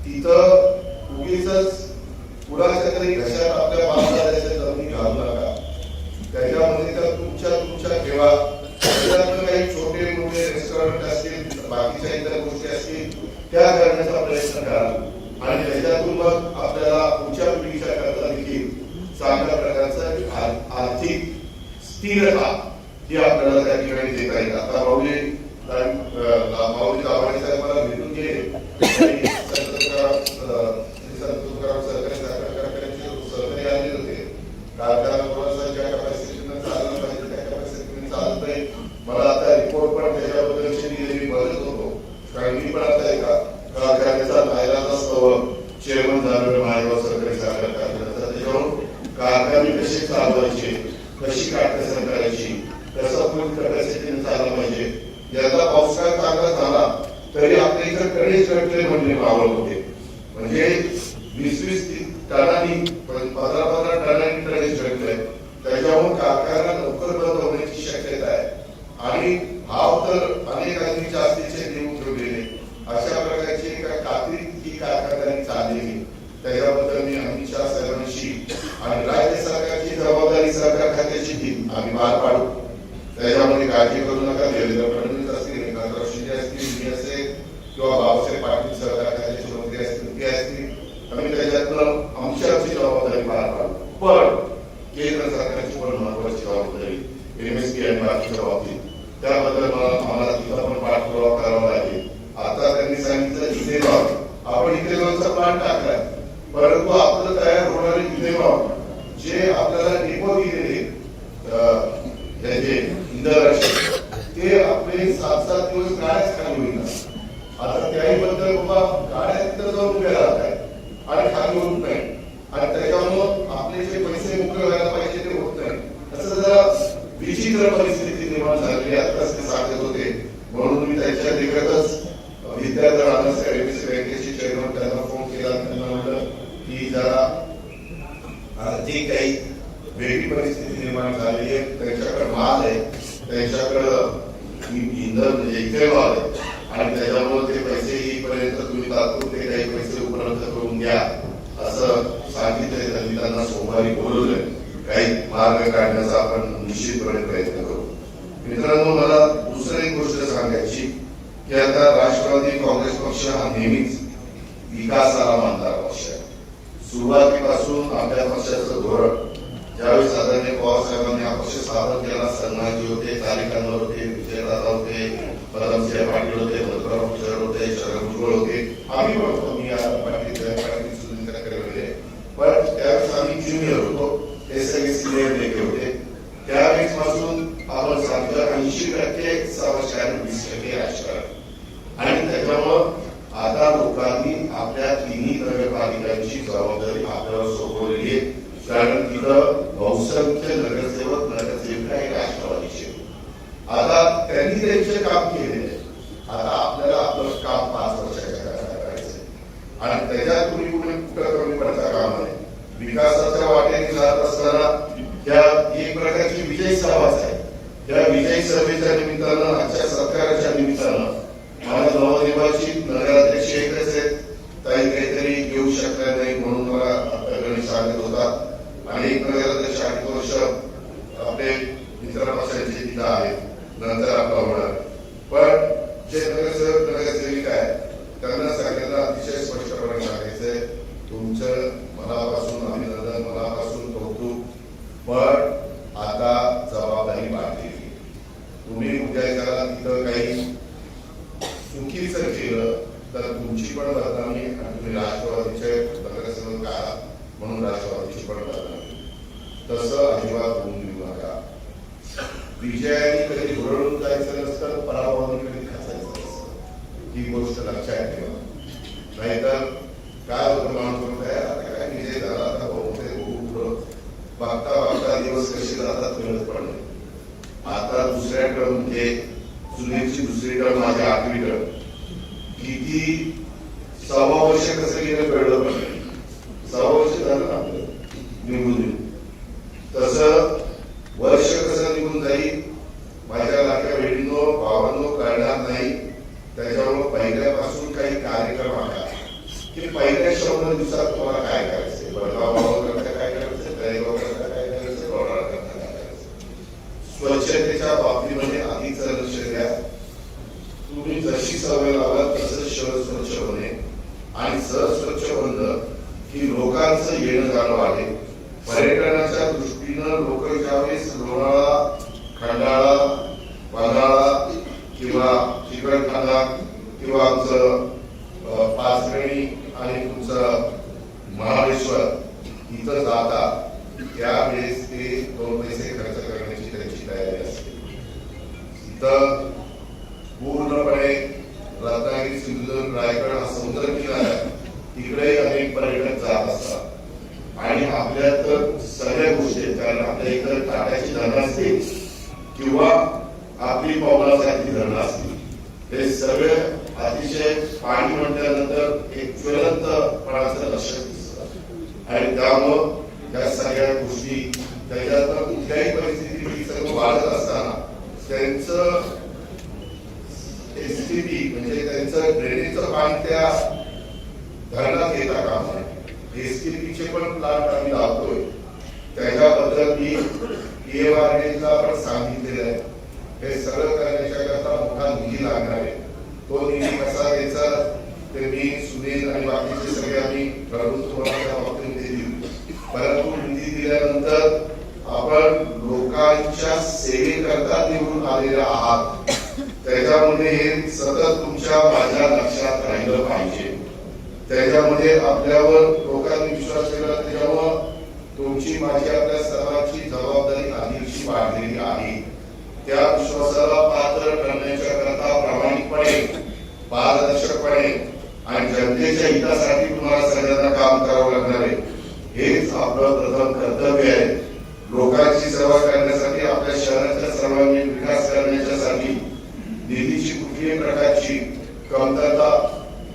तिथं उगीच कुणाच्या तरी घशात आपल्या बांधण्याच्या जमिनी घालू नका. त्याच्यामध्ये तर तुमच्या ठेवा. त्याच्यातून काही छोटे मोठे रेस्टॉरंट असतील, बाकीच्या इतर गोष्टी असतील त्या करण्याचा प्रयत्न करा आणि त्याच्यातून मग आपल्याला पुढच्या पिढीच्या करता देखील चांगल्या प्रकारचं आर्थिक स्थिरता ही आपल्याला त्या ठिकाणी देता येईल. आता माऊली दाभाडे साहेब मला भेटून गेले, सहकारी आले होते. कारखाना थोडासा ज्या कॅपॅसिटीनं चाललं पाहिजे त्या कॅपॅसिटीने चालत नाही. मला आता रिपोर्ट पण त्याच्याबद्दलची मी बघत होतो, कारण मी पण आता एका कारखान्याचा नायराचा चेअरमन झालेलो मायगाव सहकारी साखर कारखान्याचा. त्याच्यावरून कारखाने कसे चालवायचे, कशी काटकसर करायची, कसं फुल कॅपॅसिटीने चाललं पाहिजे. याचा पावसाळा चांगला झाला तरी आपल्या इथं कडेच कटले म्हणणे आवड होते. म्हणजे 20-20 टनांनी 15-15 टनांनी कडेच कटले. त्याच्यामुळे कारखाना लवकर बंद होण्याची शक्यता आहे आणि भाव तर अनेकांनी जास्तीचे देऊन ठेवलेले. अशा प्रकारची एका खात्री ही कारखान्याने चाललेली. त्याच्याबद्दल मी अमित शाह साहेबांशी आणि राज्य सरकारची जबाबदारी सरकार खात्याची ती आम्ही पार पाडू. त्याच्यामध्ये काळजी करू नका. देवेंद्र फडणवीस असतील, एकनाथराव शिंदे असतील, मी असेल किंवा बाबासाहेब पाटील सहकार खात्याचे मंत्री असतील, ते असतील, आम्ही त्याच्यातनं आमची जबाबदारी पार पाडू. पण केंद्र सरकारची पण महत्वाची जबाबदारी MSP आणि बाकीच्या बाबतीत त्याबद्दल आम्हाला तिथं पण पाठपुरावा करावा लागेल. आता त्यांनी सांगितलं इथेनॉल, आपण इथेनॉलचा प्लांट टाकलाय, परंतु आपलं तयार होणारे इथेनॉल जे आपल्याला डेपो दिलेले इंधनाचे ते आपले 7-7 दिवस गाड्याच खाली होईना. आता त्याही बाबा गाड्या तिथं जाऊन उभ्या राहत आहेत आणि खाली होत नाही आणि त्याच्यामुळं आपले जे पैसे मोकळे व्हायला पाहिजे ते होत नाही. असं जरा विचित्र परिस्थिती निर्माण झालेली आताच ते सांगत होते. म्हणून मी त्याच्या देखतच विद्याधर अण्णासाहेब MSC बँकेचे चेअरमन त्यांना फोन केला. त्यांना म्हटलं की जरा जे काही वेगळी परिस्थिती निर्माण झालेली आहे, त्यांच्याकडे माल आहे, त्यांच्याकडं इंधन म्हणजे इथेनॉल आहे आणि त्याच्यामुळे ते पैसे येईपर्यंत तुम्ही तात्पुरते काही पैसे उपलब्ध करून द्या असं सांगितलंय. त्यांनी त्यांना सोमवारी बोलवलंय. काही मार्ग काढण्याचा आपण निश्चितपणे प्रयत्न करू. मित्रांनो, मला दुसरी एक गोष्ट सांगायची की आता राष्ट्रवादी काँग्रेस पक्ष हा नेहमीच विकासाला मानणारा पक्ष आहे. सुरुवातीपासून आपल्या पक्षाचं धोरण ज्यावेळेस आदरणीय पवार साहेबांनी हा पक्ष स्थापन केला, सन्मानजी होते, तालिकांवर होते, विजयदादा होते, पदमसिंह पाटील होते, मधुराव कुशर होते, शरद भुजबळ होते, आम्ही पण होतो. मी पाटील सुनील तटकरे होते. पण त्यावेळेस आम्ही ज्युनियर होतो, ते सगळे सिनियर नेते होते. त्यावेळेस पासून आपण सांगतो 80% समाजकारण, 20% राजकारण आणि त्याच्यामुळं आता लोकांनी आपल्या तिन्ही नगरपालिकांची जबाबदारी आपल्याला सोपवलेली आहे. कारण तिथं बहुसंख्य नगरसेविका हे राष्ट्रवादीचे. आता त्यांनी त्यांचे काम केलेले. आता आपल्याला आपलं काम 5 वर्षाच्या करायचं आणि त्याच्यात तुम्ही कुठं कमी पडता काम आहे. विकासाच्या वाटेने जात असताना त्या एक प्रकारची विजयी सभाच आहे. त्या विजयी सभेच्या निमित्तानं, आजच्या सत्काराच्या निमित्तानं माझ्या नवनिर्वाचित नगराध्यक्ष एकच आहेत, काही काहीतरी घेऊ शकल्या नाही म्हणून मला गणेश सांगत होता. आणि एक नगराध्यक्ष 8 वर्ष आपले मित्र पक्षाचे तिथं आहेत, नंतर आपला होणार. समजा तिथं काही चुकीचं केलं तर तुमची पण बदनामी आणि तुम्ही राष्ट्रवादीचे नगरसेवक आहात म्हणून राष्ट्रवादीची पण बदनामी, तसं अजिबात होऊन देऊ नका. विजयाने कधी हुरळून जायचं नसतं, पराभवाने कधी खचायचं नसतं, ही गोष्ट लक्षात ठेवा. नाहीतर काय होतं, माणूस म्हणताय आता काय विजय झाला, आता बघता बघता दिवस कसे जातात कळत पण नाही. आता दुसऱ्या टर्म म्हणजे सुनीलची दुसरी टर्म, माझी 8वी टर्म, किती 6 वर्ष कसं गेलं कळलं पण नाही. 6 वर्ष झालं ना आपलं निघून येऊन, तसं वर्ष कसं निघून जाईल माझ्या लाडक्या बहिणींनो भावांनो कळणार नाही. त्याच्यामुळे पहिल्यापासून काही कार्यक्रम आहे की पहिल्या 100 दिवसात तुम्हाला काय करायचंय, बदलाव करता काय करायचं, तळेगाव करता काय करायचं, लोणावळा करता काय करायचं. स्वच्छतेच्या बाबतीमध्ये आधीच लक्ष द्या. तुम्ही जशी सवय लावाल तसं शहर स्वच्छ होणे आणि शहर स्वच्छ बनलं की लोकांचं येणं जाणं वाढेल. पर्यटनाच्या दृष्टीनं लोक ज्यावेळेस लोणावळा, खंडाळा, पन्हाळा किंवा चिकलठाणा किंवा आमचं पाचगणी आणि तुमचं महाबळेश्वर इथं जातात, त्यावेळेस ते 2 पैसे खर्च करण्याची त्यांची तयारी असते. इथं पूर्णपणे रत्नागिरी, सिंधुदुर्ग, रायगड हा समुद्र किनारा आहे, तिकडे अनेक पर्यटक जात असतात आणि आपल्या तर सगळ्या गोष्टी आहेत. कारण आपल्या इकडे टाटाची धरणं असतील किंवा आपली पवनासारखी धरणं असतील, हे सगळे अतिशय पाणी म्हटल्यानंतर एक ज्वलंतपणाचं लक्ष दिसतं आणि त्यामुळं या सगळ्या गोष्टी त्याच्यात कुठल्याही परिस्थितीत सर्व वाढत असताना त्यांचं एसटीपी म्हणजे त्यांचं ड्रेनेजचं पाणी त्या धरणात येता कामा नये. एसटीपीचे पण प्लांट आम्ही लावतोय, त्याच्याबद्दल मी PMRDA आपण सांगितलेलं आहे. हे सगळं करण्याच्या करता मोठा निधी लागणार आहे. तो निधी कसा द्यायचा ते मी, सुनील आणि बाकीचे सगळे आम्ही ठरवून तुम्हाला त्या बाबतीमध्ये देऊ. परंतु निधी दिल्यानंतर आपण लोकांच्या सेवेकरता निवडून आलेले आहात, त्याच्यामध्ये हे सतत तुमच्या माझ्या लक्षात राहिलं पाहिजे. त्याच्यामध्ये आपल्यावर लोकांनी विश्वास ठेवला, त्याच्यामुळं तुमची माझी आपल्या सर्वांची जबाबदारी आधीची वाढलेली आहे. त्या विश्वासाला पात्र ठरण्याच्या करता प्रामाणिकपणे, पारदर्शकपणे आणि जनतेच्या हितासाठी तुम्हाला सगळ्यांना काम करावं लागणार आहे. हेच आपलं प्रथम कर्तव्य आहे. लोकांची सेवा करण्यासाठी, आपल्या शहराच्या सर्वांगीण विकास करण्यासाठी निधीची कुठल्याही प्रकारची कमतरता,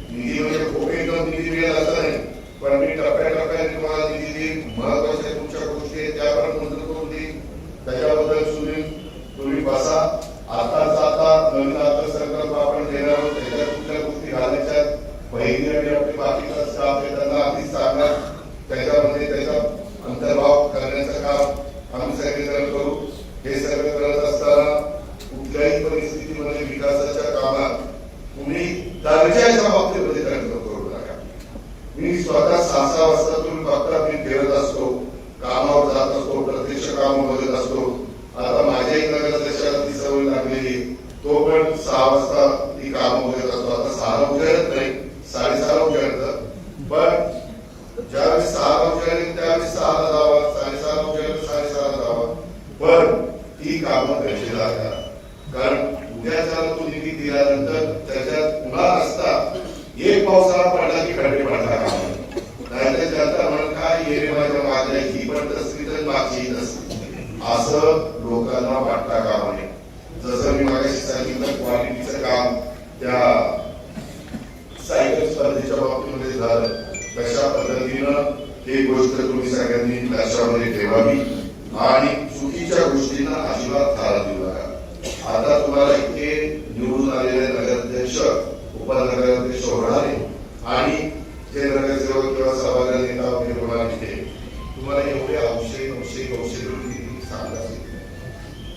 निधी म्हणजे खूप एकदम निधी मिळेल असं नाही, पण मी टप्प्याटप्प्याने तुम्हाला निधी देईन. महत्वाच्या तुमच्या गोष्टी आहेत त्या पण मंजूर करून देईन. त्याच्याबद्दल सुनील तुम्ही बसा. आता नवीन अर्थसंकल्प आपण देणार आहोत, त्याच्यात कुठल्या गोष्टी घालायच्या बहिणी आणि आपले बाकीचा स्टाफ आहे त्यांना आधीच सांगा, त्याच्यामध्ये त्याचा अंतर्भाव करण्याचं काम आम्ही सगळेजण करू. हे सगळं करत असताना कुठल्याही परिस्थितीमध्ये विकासाच्या कामात तुम्ही दर्जाच्या बाबतीमध्ये तडजोड करू नका. मी स्वतः 6 वाजता तुम्ही बघता मी फिरत असतो, कामावर जात असतो, प्रत्यक्ष कामामध्ये असतो. आता माझ्याही नगराध्यक्षाला ती सवय लागलेली, तो पण 6 वाजता ती कामं वगैरे असतो. आता 6ला उजेडत नाही, 6:30ला उजेडतं, पण ज्यावेळेस 6ला उजेडेल त्यावेळेस 6ला जावा, 6:30ला उजेडेल 6:30ला जावा, पण ती कामं गरजेला करा. कारण उद्याचा तो निधी दिल्यानंतर त्याच्यात पुन्हा असता एक पावसाळा पडला की खड्डे पडता कामा नये. नाहीतर जनता म्हणून काय येणे माझ्या माझ्या ही पण तसली तर मागची नसली असं लोकांना वाटता कामा नये. जसं मी मागाशी सांगितलं क्वालिटीचं काम त्या सायकल स्पर्धेच्या बाबतीमध्ये झालं, तशा पद्धतीनं ही गोष्ट तुम्ही सगळ्यांनी लक्षामध्ये ठेवावी आणि चुकीच्या गोष्टींना अजिबात थारा देऊ नका. आता तुम्हाला इतके निवडून आलेले नगराध्यक्ष, उपनगराध्यक्ष होणारे आणि जे नगरसेवक किंवा सभागृह नेता वगैरे होणार तिथे तुम्हाला एवढे औषध सांगता येईल.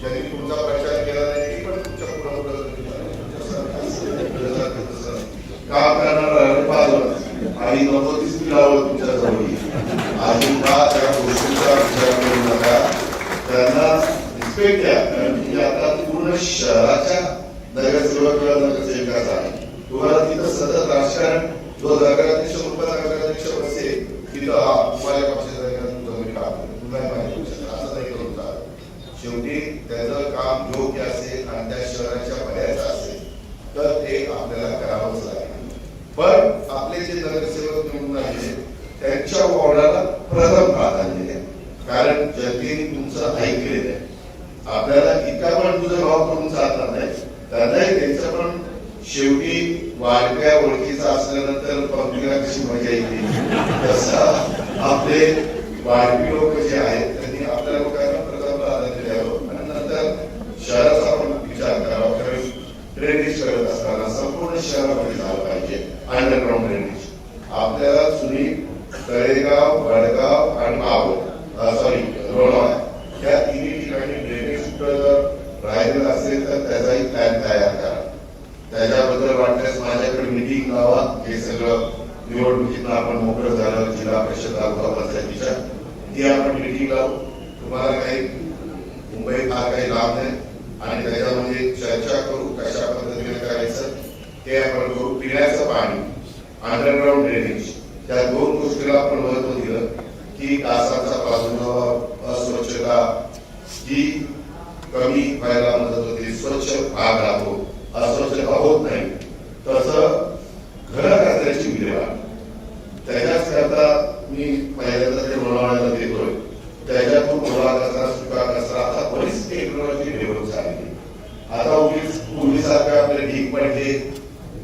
ज्यांनी तुमचा प्रचार केला नाही ती पण तुमच्या पुढे काम करणार आणि नकोतीच लावलं तुमच्या जवळ. अजिबात त्या गोष्टीचा विचार करू नका, त्यांना रिस्पेक्ट द्या. कारण तुम्ही आता पूर्ण शहराच्या नगरसेवक किंवा नगरसेविकाचा आहे. तुम्हाला तिथं सतत राजकारण जो नगराध्यक्ष उपनगराध्यक्ष असेल तिथं तुम्हाला पक्षाचा तुम्ही काम तुम्हाला माहिती असं नाही करून चालत. शेवटी त्याचं काम योग्य असेल आणि त्या शहराच्या भल्याचं असेल तर ते आपल्याला करावंच लागेल. पण आपले जे नगरसेवक निवडून आले त्यांच्या वॉर्डाला प्रथम प्राधान्य द्या, कारण जनतेने तुमचं ऐकलेलं आहे. आपल्याला इतका पण तुझं भाव करून चालणार नाही, त्यांनाही त्यांचं पण शेवटी वाढत्या ओळखीचा असल्यानंतर पंक्तीला कशी मजा येते तसं आपले वाढपी लोक जे आहेत त्यांनी आपल्या लोकांना प्रथम प्राधान्य द्यावं आणि नंतर शहराचा पण विचार करावा. कारण ड्रेनेज करत असताना संपूर्ण शहरामध्ये झालं पाहिजे अंडरग्राउंड ड्रेनेज. आपल्याला जुनी तळेगाव, वडगाव आणि लोणावळा या तिन्ही ठिकाणी ड्रेनेज जर राहिलेलं असेल तर त्याचाही प्लॅन तयार करा. त्याच्याबद्दल वाटल्यास माझ्याकडे मिटिंग लावा. हे सगळं निवडणुकीतनं आपण मोकळं झालं जिल्हा परिषद तालुका पंचायतीच्या ती आपण मिटिंग लावू. तुम्हाला काही मुंबईत हा काही लाभ नाही आणि त्याच्यामध्ये चर्चा करू कशा पद्धतीने करायचं ते आपण करू. पिण्याचं पाणी, अंडरग्राउंड ड्रेनेज त्या दोन गोष्टीला आपण महत्व दिलं की डासांचा प्रादुर्भाव, अस्वच्छता ही कमी व्हायला मदत होते. स्वच्छ भाग राहतो, अस्वच्छता होत नाही. तसं घर कचऱ्याची विल्हेवाट त्याच्याच करता मी पहिल्यांदा ते लोणावळ्याला देतोय. त्याच्यातून ओला कचरा, सुका कचरा आता बरीच टेक्नॉलॉजी डेव्हलप झालेली. आता उगीच पूर्वीसारखं आपले ढीक पडले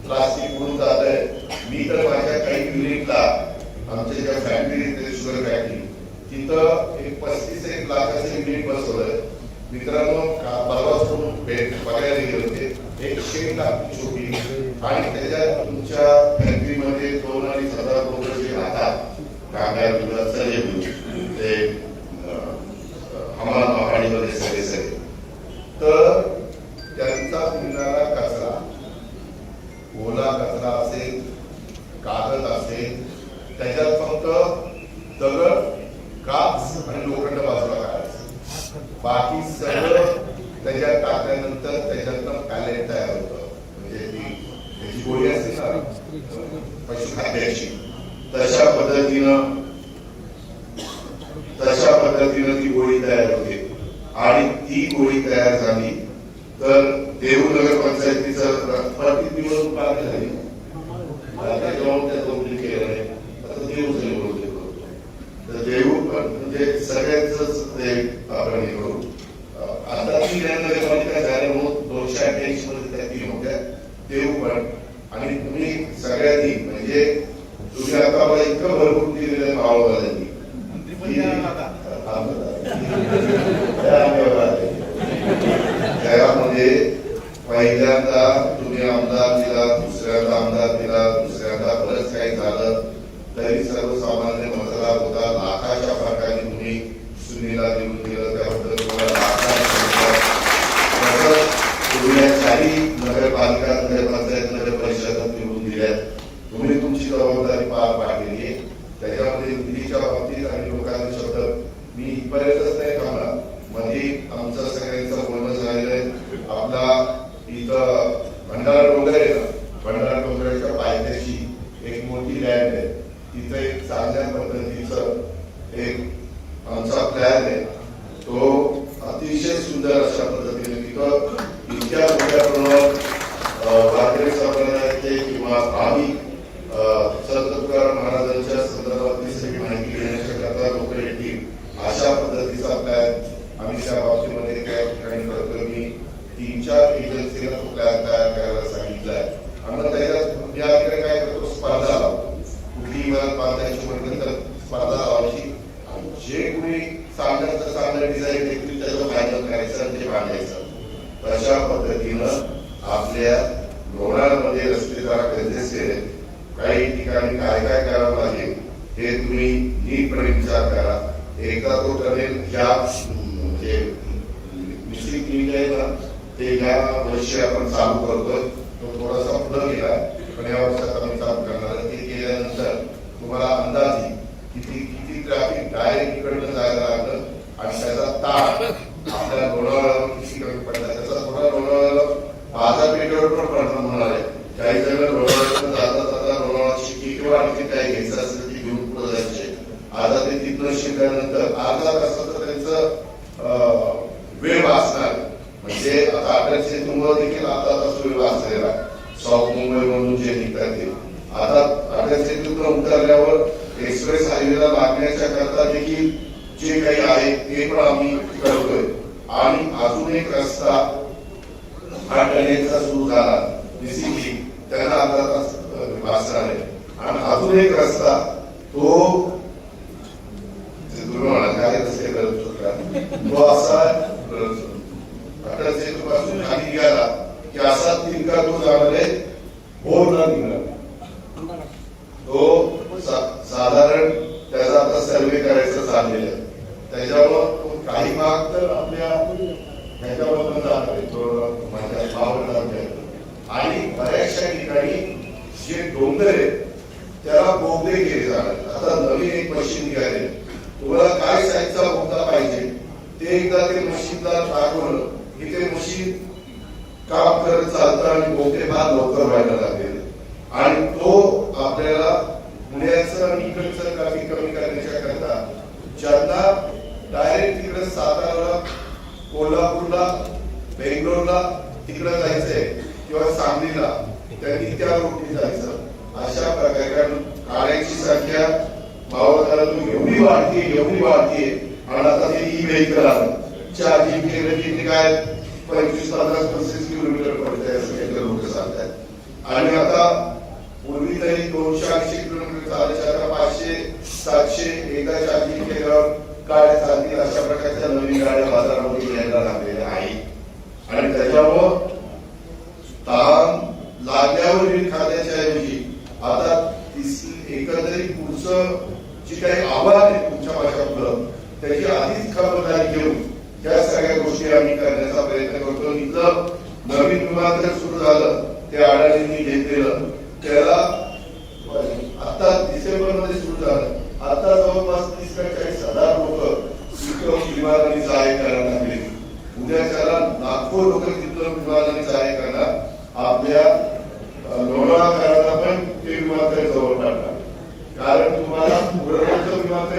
प्लास्टिक उडून जात आहे. मी तर माझ्या काही युनिटला आमच्या ज्या फॅक्टरी शुगर फॅक्टरी तिथं एक 35 लाखाचं युनिट बसवलंय. मित्रांनो परवाच बघायला गेले होते. 100 लाख छोटी आणि त्याच्यात तुमच्या फॅक्टरीमध्ये 2-2.5 हजार लोक जे राहतात कामगार ते हमाल महापाणीमध्ये सगळे तर त्यांचा मिळणारा कचरा, ओला कचरा असेल, कागद असेल, त्याच्यात फक्त दगड, काच आणि लोखंड बाजूला काढायचं. बाकी सगळं त्याच्यात टाकल्यानंतर त्याच्यातनं पॅलेट तयार होतं. म्हणजे ती त्याची गोळी असते ना पशुखाद्याची, तशा पद्धतीनं ती गोळी तयार होते. आणि ती गोळी तयार झाली तर देहू नगर पंचायतीचं प्रति दिवस पाणी झाली देऊ म्हणजे सगळ्यांच ते आपण हे करू. आता 3 नगरपालिका झाल्या म्हणून 288 मध्ये त्या 3 होत्या देऊ पण. आणि तुम्ही सगळ्यांनी म्हणजे तुम्ही आता मला इतकं भरपूर दिलेलं आहे मावळवाल्यांनी त्यामध्ये पहिल्यांदा तुम्ही आमदार दिला, दुसऱ्यांदा आमदार दिला, दुसऱ्यांदा बरंच काही झालं तरी सर्वसामान्य मतदार होता. लाखाच्या फरकाने तुम्ही सुनीला देऊन दिलं, त्याबद्दल तुम्हाला तुम्ही 4ही नगरपालिका, नगरपंचायत, नगर परिषद निवडून दिल्यात. तुम्ही तुमची जबाबदारी पार पाडलेली आहे. त्याच्यामध्ये निधीच्या बाबतीत आणि लोकांचे शब्द मी इथपर्यंतच नाही थांबला. मध्ये आमचं सगळ्यांचं बोलणं झालेलं आहे. आपला इथं भंडारा डोंगर आहे ना, भंडारा डोंगराच्या पायथ्याशी एक मोठी लँड आहे. तिथं एक चांगल्या पद्धतीचं एक आमचा प्लॅन आहे. तो अतिशय सुंदर अशा पद्धतीने तिथं इतक्या मोठ्या प्रमाणात वारकरी संप्रदायाचे किंवा भावी संत तुकाराम महाराजांच्या संदर्भातली सगळी माहिती घेण्याकरता लोक येतील अशा पद्धतीचा प्लॅन आम्ही त्या बाबतीमध्ये त्या ठिकाणी करतो. मी 3-4 एजन्सीला तो प्लॅन तयार करायला सांगितलाय. आम्हाला त्याच्यात याकडे काय करतो, स्पर्धा लावतो. कुठलीही इमारत बांधायची म्हटलं तर स्पर्धा लावायची. जे कुणी चांगलं डिझाईन देखील त्याचं फायनल करायचं आणि ते बांधायचं. तशा पद्धतीनं आपल्या लोणावळ्यामध्ये रस्ते जरा कंजेस्टेड आहेत. काही ठिकाणी काय काय करावं लागेल हे तुम्ही नीटपणे विचार करा. एकदा तो टनेल ह्या म्हणजे मिश्रित लिंक आहे ना ते ह्या वर्षी आपण चालू करतोय. तो थोडासा पुढे गेला पण या वर्षात आम्ही चालू करणार आहे. ते केल्यानंतर तुम्हाला अंदाजे किती ट्रॅफिक डायरेक्ट इकडनं जायला लागलं आणि त्याचा ताण आपल्या लोणावळ्यावर किती कमी पडला. त्याचा थोडा लोणावळ्याला बाजारपेठ देखील आता सुरू असलेला साऊथ मुंबई म्हणून जे निघतात ते आता अटल सेतूतून उतरल्यावर एक्सप्रेस हायवेला लागण्याच्या करता देखील जे काही आहे ते पण आम्ही करतोय. आणि अजून एक रस्ता हा टनेलचा सुरू झाला बेसिकली त्यांना अर्धा तास वाचणार आहे. आणि अजून एक रस्ता तो काय रस्ते करत होता तो असा अटल सेतू पासून खाली गेला की असा तिरका तो जाणार आहे बोर्डला निघाला. तो साधारण त्याचा आता सर्वे करायचं चाललेलं आहे. त्याच्यावर काही भाग तर आपल्या ह्याच्यामधून जाणार आहे थोडं माझ्या भावना आणि बऱ्याचशा ठिकाणी जे डोंगर आहेत त्याला बोगदे केले जाणार. आता नवीन एक मशीन निघाले तुम्हाला काय साईजचा बोगदा पाहिजे ते एकदा ते मशीनला दाखवलं की ते मशीन काम करत चालतं आणि बोगदे फार लवकर व्हायला लागले. आणि तो आपल्याला पुण्याचं आणि इकडचं ट्रॅफिक कमी करण्याच्या करता ज्यांना डायरेक्ट तिकडे साताराला कोल्हापूरला बेंगलोरला तिकडे जायचंय किंवा सांगलीला त्यांनी त्या रूटने जायचं. अशा प्रकारे गाड्यांची संख्या मावळतातून एवढी वाढतीये आणि आता ते ई व्हेकल आलं चार्जिंग केलं की काय 25-50-35 किलोमीटर पडतंय असं काही लोक सांगतात. आणि आता पूर्वी तरी 200-800 किलोमीटर चालायच्या आता 500-700 एकदा चार्जिंग केल्यावर गाड्या चालतील अशा प्रकारच्या नवीन गाड्या बाजारामध्ये यायला लागलेल्या आहेत. आणि त्याच्यामुळं ताण लागल्यावर खाद्याच्या ऐवजी आता एकंदरीत पुढचं जी काही आव्हान आहे तुमच्या माझ्यापुढं त्याची आधीच खबरदारी घेऊन त्या सगळ्या गोष्टी आम्ही करण्याचा प्रयत्न करतो. इथलं नवीन विमानतळ सुरू झालं ते अडाणींनी घेतलेलं त्याला आता डिसेंबर मध्ये सुरू झालं. आता जवळपास 30-40,000 लोक विमानाने जाय करायला लागले. उद्याच्याला लाखो लोक तिथलं विमानाने जाय करणार. आपल्या लोणावळा करायला पण ते विमानतळ जवळ काढणार कारण तुम्हाला पुण्याचं विमानतळ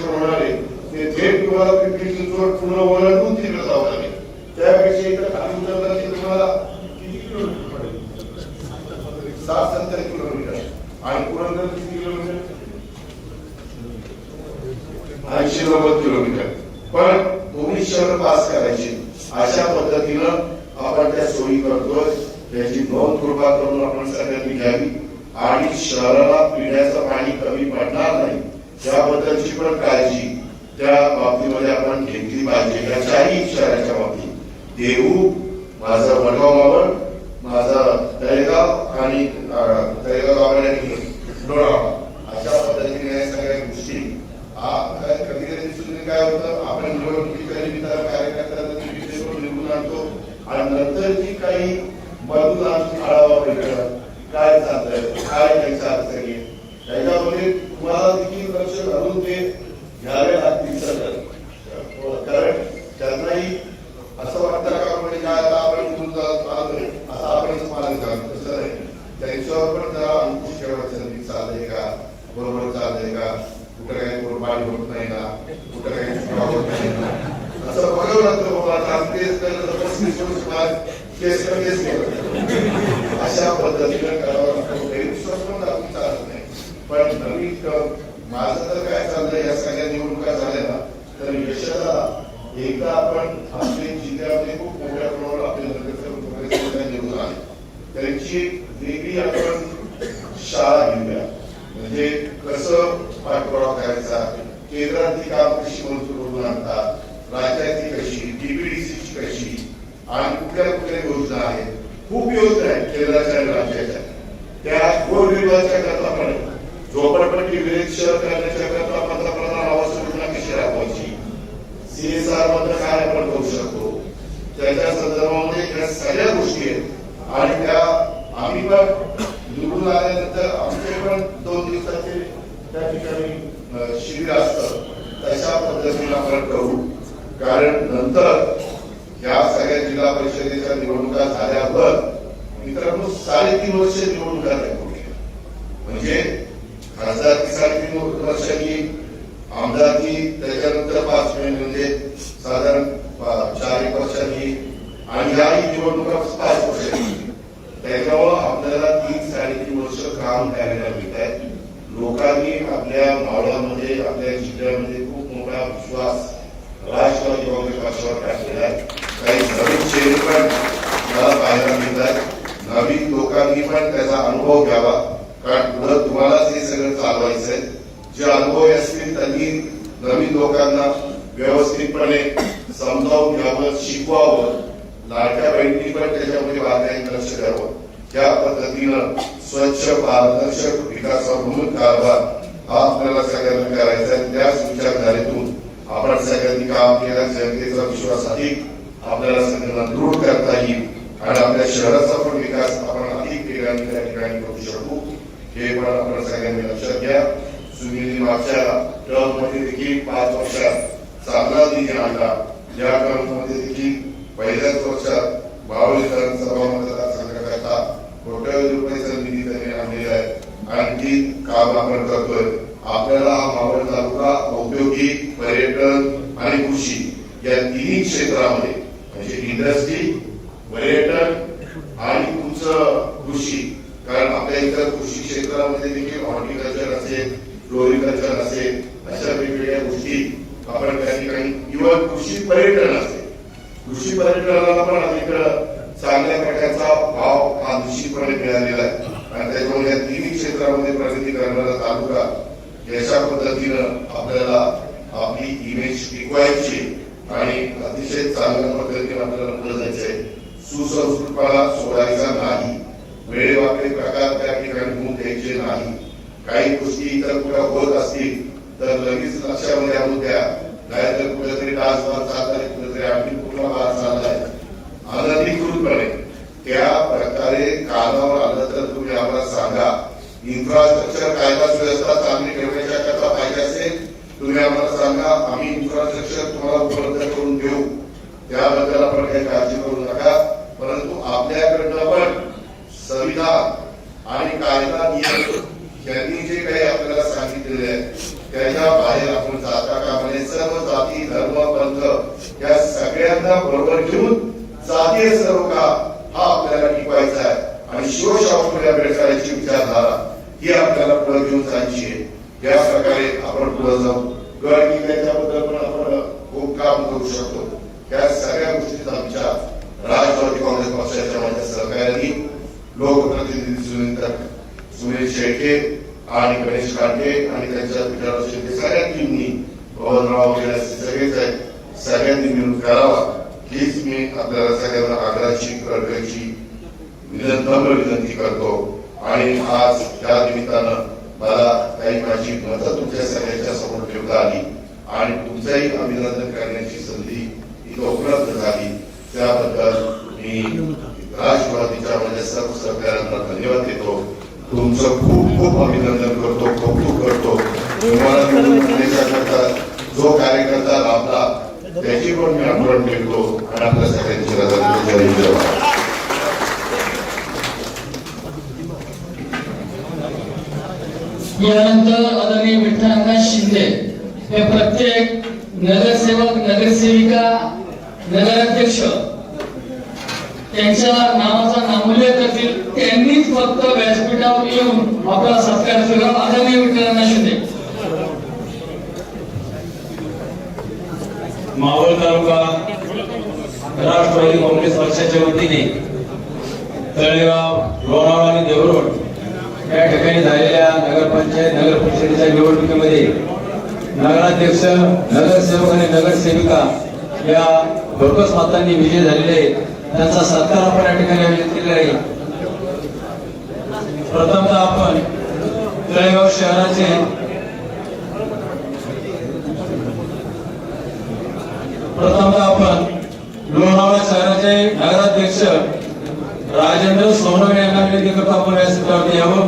होणार आहे ते थेट तुम्हाला पिंपरी चिंचवड पुणे ओलांडून तिकडे जावं लागेल. त्यापेक्षा इथं खाली उतरलं की तुम्हाला किती किलोमीटर पडेल 60-70 किलोमीटर आणि पुरंदर किती किलोमीटर 80-90 किलोमीटर. पण दोन्ही शहर पास करायची अशा पद्धतीनं आपण त्या सोयी करतोय. त्याची नोंद कृपा करून आपण सगळ्यांनी घ्यावी आणि शहराला पिण्याचं पाणी कमी पडणार नाही याबद्दलची पण काळजी त्या बाबतीमध्ये आपण घेतली पाहिजे. या चारही शहराच्या बाबतीत देहू माझा वडगाव मावळ माझा तळेगाव आणि तळेगाव आणि लोणावळा अशा पद्धतीने या सगळ्या गोष्टी कधी कधी दिसून काय होतं आपण निवडणुकीच्या निमित्तानं कार्यकर्त्यांना निवडून आणतो आणि नंतर जी काही मधून आढावा भेटलं काय चालतंय काय त्यांच्या अडचणी त्याच्यामध्ये तुम्हाला देखील लक्ष घालून ते घ्यावे लागतील सगळं. कारण त्यांनाही असं वाटतं का म्हणजे काय आपण असं आपणच पालन करतो तसं नाही. त्यांच्यावर पण जरा अंकुश ठेवायचं चाललंय का बरोबर चाललंय का कुठं काही पाणी होत नाही ना कुठं काही होत नाही ना असं बघावं लागतं. अशा पद्धतीने करावं लागतं. गैरविश्वास पण दाखवून चालत नाही. पण नवीन माझं तर काय चाललंय या सगळ्या निवडणुका झाल्या ना तर यशाला एकदा आपण आपल्या जिल्ह्यामध्ये खूप मोठ्या प्रमाणावर आपले नगरसेवक निवडून आले त्यांची वेगळी आपण शाळा घेऊया. म्हणजे कसं पाठपुरावा करायचा केंद्रातली काम कशी मंजूर होऊन आणतात राज्यातली कशी डीपीडीसीची कशी आणि कुठल्या कुठल्या योजना आहेत. खूप योजना आहेत केंद्राच्या आणि राज्याच्या त्या गोरगरिबाच्या करता पण झोपडपट्टी विरहित शहर करण्याच्या करता पंतप्रधान आवास योजना कशी राबवायची CSR मधलं काय आपण करू शकतो त्याच्या संदर्भामध्ये या सगळ्या गोष्टी आहेत. आणि त्या आम्ही पण निवडून आल्यानंतर आमचे पण 2 दिवसाचे त्या ठिकाणी शिबिर असतं तशा पद्धतीने आपण करू. कारण नंतर या सगळ्या जिल्हा परिषदेच्या निवडणुका झाल्यावर मित्रांनो 3.5 वर्ष निवडणुका म्हणजे खासदारकी 3.5 वर्षांनी आमदारकी त्याच्यानंतर 5 महिने म्हणजे साधारण 4-1 वर्षांनी आणि या निवडणुका 5 वर्ष त्याच्यामुळं आपल्याला 3-3.5 वर्ष काम करायला मिळत आहे. लोकांनी आपल्या मावळामध्ये आपल्या जिल्ह्यामध्ये खूप मोठा विश्वास राष्ट्रवादी काँग्रेस पक्षावर टाकलेला आहे. काही नवीन चेहरे पण मला पाहायला मिळतात. नवीन लोकांनी पण त्याचा अनुभव घ्यावा, कारण पुढे तुम्हालाच हे सगळं चालवायचं आहे. जे अनुभव असतील त्यांनी नवीन लोकांना व्यवस्थितपणे समजावून घ्यावं, शिकवावं. लाडक्या बहिणी पण त्याच्यामध्ये बारकाईने लक्ष द्यावं. त्या पद्धतीनं स्वच्छ पारदर्शक विकासाभिमुख कारभार हा आपल्याला सगळ्यांना करायचा आहे. त्याच विचारधारेतून आपण सगळ्यांनी काम केलं, जनतेचा विश्वास अधिक आपल्याला सगळ्यांना दृढ करता येईल आणि आपल्या शहराचा पण विकास आपण अधिक वेगाने त्या ठिकाणी करू शकू. हे पण आपण सगळ्यांनी लक्षात घ्या. सुनील मागच्या टर्ममध्ये देखील 5 वर्षात चांगला निधी आणला. या टर्ममध्ये देखील पहिल्याच वर्षात 22 विधानसभा मतदारसंघाकरता कोट्यवधी रुपयाचा निधी त्यांनी आणलेला आहे. आणखी काम आपण करतोय. आपल्याला हा मावळ तालुका औद्योगिक, पर्यटन आणि कृषी या तिन्ही क्षेत्रामध्ये म्हणजे इंडस्ट्री, पर्यटन आणि तुमचं कृषी, कारण आपल्या इतर कृषी क्षेत्रामध्ये देखील हॉर्टिकल्चर असेल, फ्लोरिकल्चर असेल, अशा वेगवेगळ्या गोष्टी आपण त्या ठिकाणी किंवा कृषी पर्यटन असेल, कृषी पर्यटनाला पण अधिक चांगल्या प्रकारचा भाव हा निश्चितपणे मिळालेला आहे. आणि त्याच्यामुळे या तिन्ही क्षेत्रामध्ये प्रगती करणारा तालुका याच्या पद्धतीनं आपल्याला आपली इमेज टिकवायची आणि अतिशय चांगल्या पद्धतीने आपल्याला पुढे जायचंय. सुसंस्कृतपणा सोडायचा नाही, वेळेवाकडे प्रकार त्या ठिकाणी होऊन द्यायचे नाही. काही गोष्टी इतर कुठे होत असतील तर लगेच लक्षामध्ये आणून द्या, नाहीतर कुठेतरी डान्सबाज चाललाय, कुठेतरी आणखी कुठला बाज चाललाय, अनधिकृतपणे त्या प्रकारे कानावर आलं तर तुम्ही आम्हाला सांगा. इन्फ्रास्ट्रक्चर कायदा सुव्यवस्था चांगली ठेवण्याच्या करता पाहिजे असेल तुम्ही आम्हाला सांगा, आम्ही इन्फ्रास्ट्रक्चर तुम्हाला उपलब्ध करून देऊ. त्याबद्दल आपण काही काळजी करू नका. परंतु आपल्याकडनं पण संविधान आणि कायदा नियम यांनी जे काही आपल्याला सांगितलेले आहे त्याच्या बाहेर आपण जाता कामा नये. सर्व जाती, धर्म, पंथ या सगळ्यांना बरोबर घेऊन जातीय सरोकार हा आपल्याला टिकवायचा आहे आणि शिवशास्त्री आंबेडकरांची विचारधारा ही आपल्याला पुढे घेऊन जायची आहे. या प्रकारे आपण पुढे जाऊ. गड किल्ल्याच्याबद्दल पण आपण खूप काम करू शकतो. या सगळ्या गोष्टीत आमच्या राष्ट्रवादी काँग्रेस पक्षाच्या माझ्या सहकार्याने लोकप्रतिनिधी सुनील शेळके आणि गणेश कांटे आणि त्यांच्या पीठावर शेळके सगळ्या टीमनी पवनराव वगैरे सगळेच आहेत, सगळ्यांनी मिळून करावा हीच मी आपल्याला सगळ्यांना आग्रहाची कळकळीची विनंती करतो. आणि आज त्या निमित्तानं मला काही माझी मतं तुमच्या सगळ्यांच्या समोर ठेवता आली आणि तुमचंही अभिनंदन करण्याची संधी इथं उपलब्ध झाली. त्याबद्दल मी राष्ट्रवादीच्या माझ्या सर्व सहकाऱ्यांना धन्यवाद देतो. तुमचं खूप खूप अभिनंदन करतो, कौतुक करतो. तुम्हाला निवडणुकीकरता जो कार्यकर्ता लाभला त्याची पण मी आठवण ठेवतो आणि आपल्या सगळ्यांची रजा. यानंतर आदरणीय विठ्ठल शिंदे हे प्रत्येक नगरसेवक, नगरसेविका, नगराध्यक्ष त्यांच्या नावाचा नामोल्लेख करतील. त्यांनीच फक्त व्यासपीठावर येऊन आपला सत्कार करावा. आदरणीय विठ्ठल शिंदे. मावळ तालुका राष्ट्रवादी काँग्रेस पक्षाच्या वतीने तळेगाव, लोणावळा आणि देवरोड या ठिकाणी झालेल्या नगरपंचायत, नगर परिषदेच्या निवडणुकीमध्ये नगराध्यक्ष, नगरसेवक आणि नगरसेविका या भरघोस मतांनी विजय झालेले त्यांचा सत्कार आपण या ठिकाणी आयोजित केलेला आहे. प्रथमतः आपण तळेगाव शहराचे लोणावळा शहराचे नगराध्यक्ष राजेंद्र सोनवणे यांना विनंती करतो आपण व्यासपीठावरती यावं.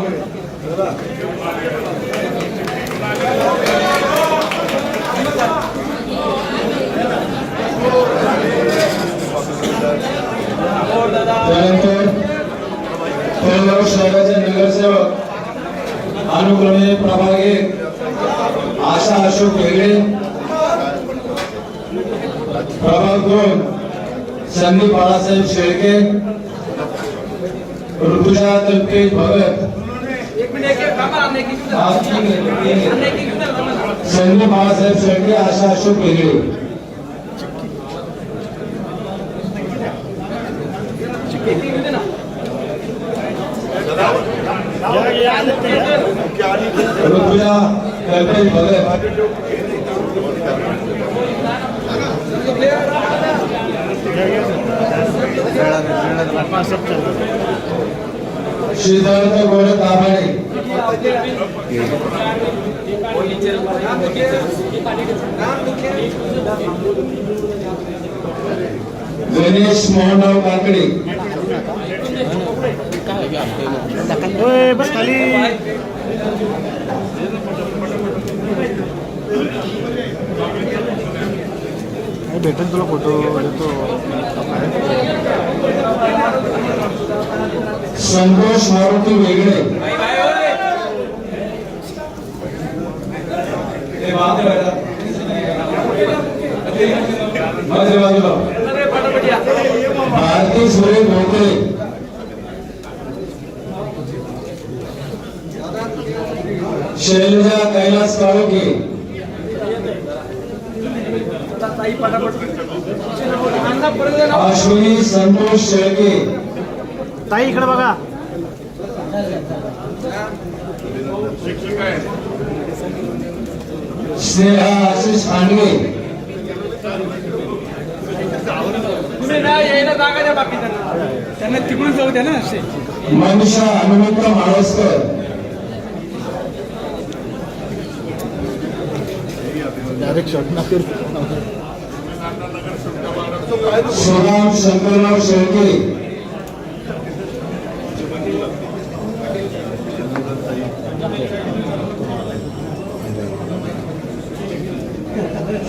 त्यानंतर तळेगाव शहराचे नगरसेवक अनुक्रमे प्रभाग 1 आशा अशोक हेगडे, प्रभाग 2 संदीप बाळासाहेब शेळके, ऋतुजा कल्पेश भगत, संदीप बाळासाहेब शेळके, आशा अशोक वेगळे. ऋतुजा कल्पेश भगत, सिद्धार्थ गोरे ताबाडे, गणेश मोहनराव काकडे, बस खाली भेटेल तुला फोटो देतो. संतोष मारुती वेगळे, भारती सुरेश भोकरे, शैलजा कैलास काळोखे, अश्विनी संतोष शेळके, ताई इकडे बघा. स्नेहा आशिष खांडगे, त्यांना तिकडून जाऊ द्या ना. मनीषा हनुमंत माळवस्कर, डायरेक्ट शॉट ना करू. सुदाम शंकरराव शेळके,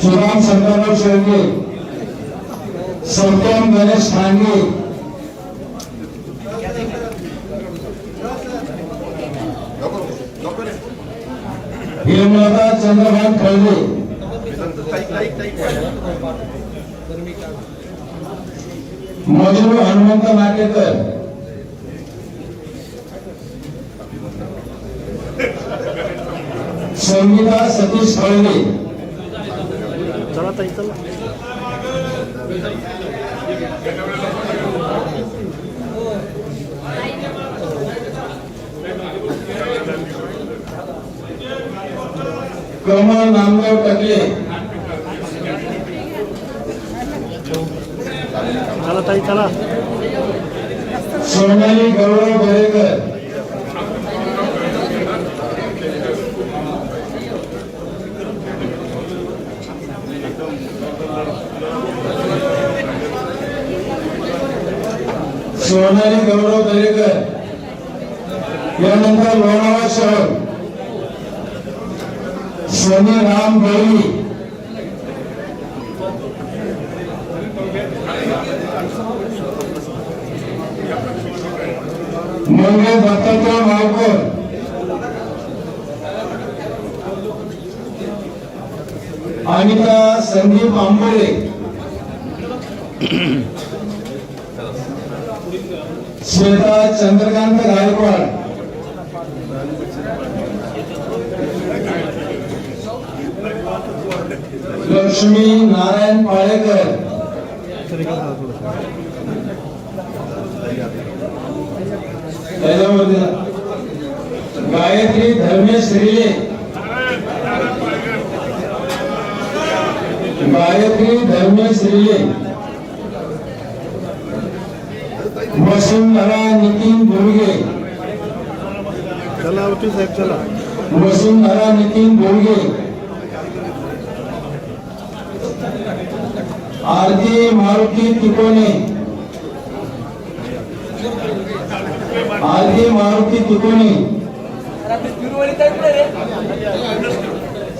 सुदाम शंकरराव शेळके, सत्यम गणेश खांडगे, हेमलता चंद्रकांत खळगे, मजनू हनुमंत नाटेकर, संगीता सतीश खळगे, चला ताई चला. कमल नामदेव टकले, चला ताई चला. सोनाली गौरव दरेकर, सोनाली गौरव दरेकर. यानंतर लोणावळा शहर सनी राम गवळी, मंगल दत्तात्रय मावकर, अनिता संदीप आंबोळे, श्वेता चंद्रकांत गायकवाड, लक्ष्मी नारायण पाळेकर, गायत्री धर्मेश रिले, गायत्री धर्मेश रिले, वसुंधरा नितीन बोरगे, चला वकील साहेब चला. वसुंधरा नितीन बोरगे, आरती मारुती तिकोने, आरती मारुती तिकोने,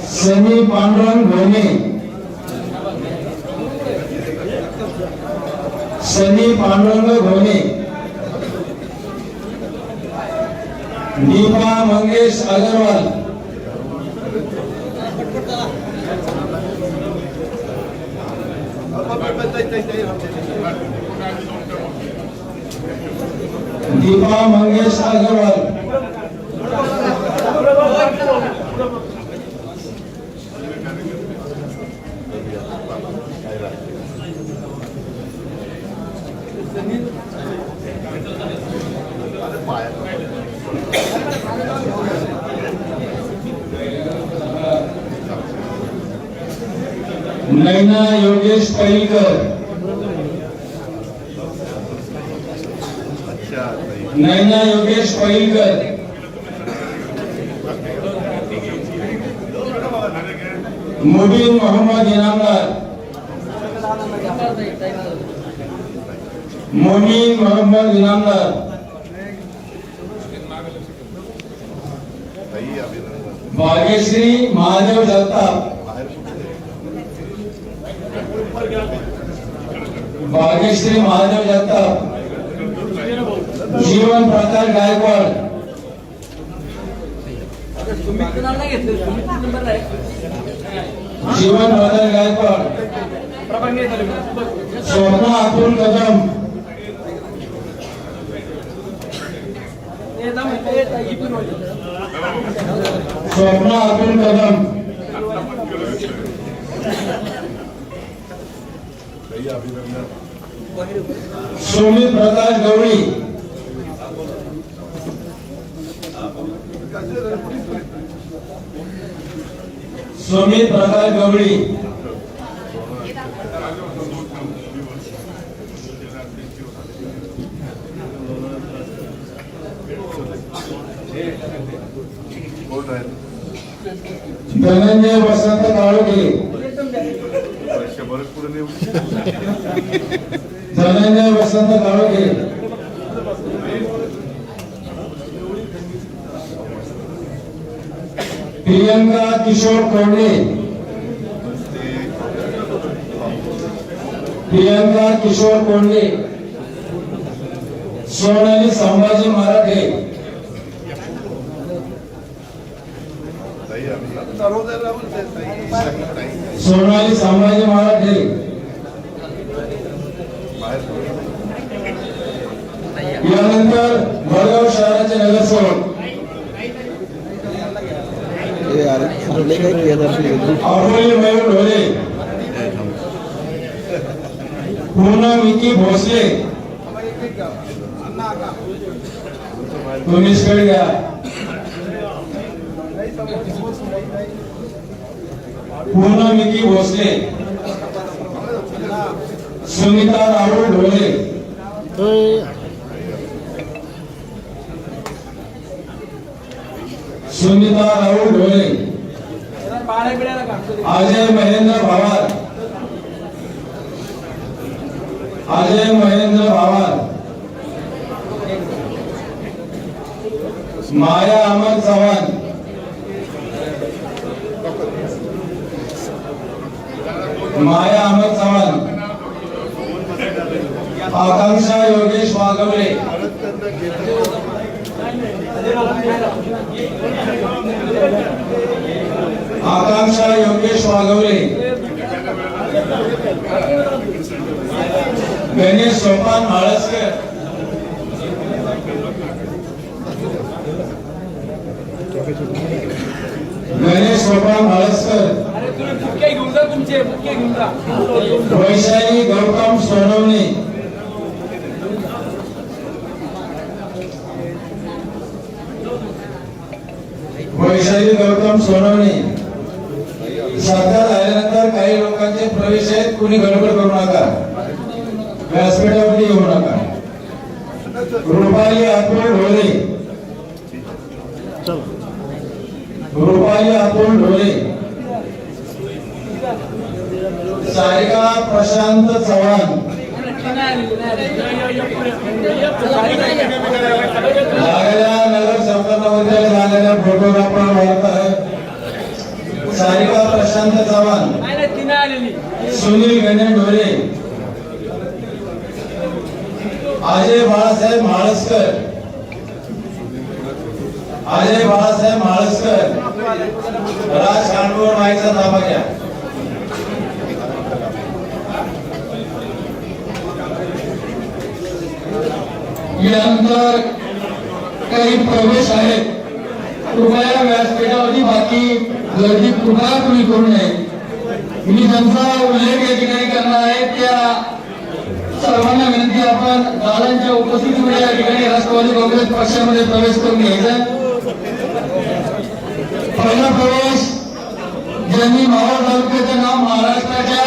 सनी पांडुरंग घोणे, सनी पांडुरंग घोणे, दीपा मंगेश अग्रवाल, Bye. दीपा मंगेश अग्रवाल, नैना योगेश पैलकर, नैना योगेश पैलकर, मुबीन मोहम्मद इनामदार, मुबीन मोहम्मद इनामदार, भाग्यश्री महादेव जगताप, भाग्यश्री महादेव जगताप, जीवन प्रकाश गायकवाड, जीवन प्रकाश गायकवाड, स्वप्ना अतुल कदम, स्वप्ना अतुल कदम, सुमित प्रकाश गवळी, सुमित प्रकाश गवळी, धनंजय वसंत काळोखे, धनंजय वसंत काळोखे, प्रियंका किशोर कोंडे, प्रियंका किशोर कोंडे, सोनाली संभाजी मराठे, सोनाली संभाजी मराठे, यानंतर वडगाव शहराचे नगरसेवक अमोली मयूर ढोले, पूनम विकी भोसले, तुम्हीच कडे घ्या, पूनम विकी भोसले, सुनीता राहुल ढोले, सुनीता राहुल ढोले, अजय महेंद्र भावार, अजय महेंद्र भावार, माया अमर चव्हाण, माया अमर चव्हाण, आकांक्षा योगेश वाघवले, आकांक्षा योगेश वाघवले, गणेश सोपान म्हाळसकर, गणेश सोपान म्हाळसकर, वैशाली गौतम सोनवणे, वैशाली गौतम सोनवणे. सरकार आल्यानंतर काही लोकांचे प्रवेश आहेत, कुणी गडबड करू नका, व्यासपीठावरती येऊ नका. रुपाली अतुल ढोले, रुपाली अतुल ढोले, सारिका प्रशांत चव्हाण, लागल्या नगर संपर्कामध्ये झालेल्या फोटोग्राफर भारत आहे. सारिका प्रशांत चव्हाण, सुनील गणेश ढोले, अजय बाळासाहेब म्हाळसकर, अजय बाळासाहेब म्हाळसकर, राज खांडवर माईचा ताबा घ्या. यानंतर काही प्रवेश आहेत. कृपया व्यासपीठावरती बाकी गर्दी कृपया तुम्ही करू नये. मी ज्यांचा उल्लेख या ठिकाणी करणार आहे त्या सर्वांना विनंती, आपण दादांच्या उपस्थितीमुळे या ठिकाणी राष्ट्रवादी काँग्रेस पक्षामध्ये प्रवेश करून घ्यायचा. पहिला प्रवेश ज्यांनी मावळ तालुक्याचं नाव महाराष्ट्राच्या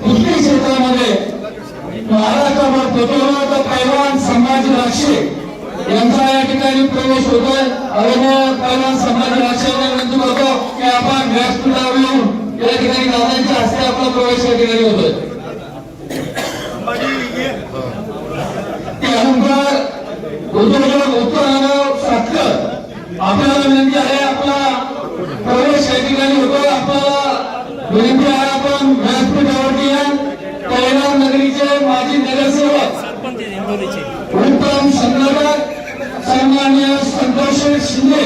कुस्ती क्षेत्रामध्ये महाराष्ट्रावर पोहोचवलं होतं, पैलवान संभाजी राक्षे यांचा या ठिकाणी प्रवेश होतोय. आदरणीय पैलवान संभाजी राक्षे यांना विनंती करतो की आपण व्यासपीठावर येऊन या ठिकाणी दादांच्या हस्ते आपला प्रवेश या ठिकाणी होतोय. त्यानंतर उद्योजक उत्तरानंद सातकर आपल्याला विनंती आहे, आपला प्रवेश या ठिकाणी होतो. आपल्याला विनंती आहे, आपण व्यासपीठावरती या. कैलास नगरीचे माजी नगरसेवक उत्तम संदर्भात सन्माननीय संतोष शिंदे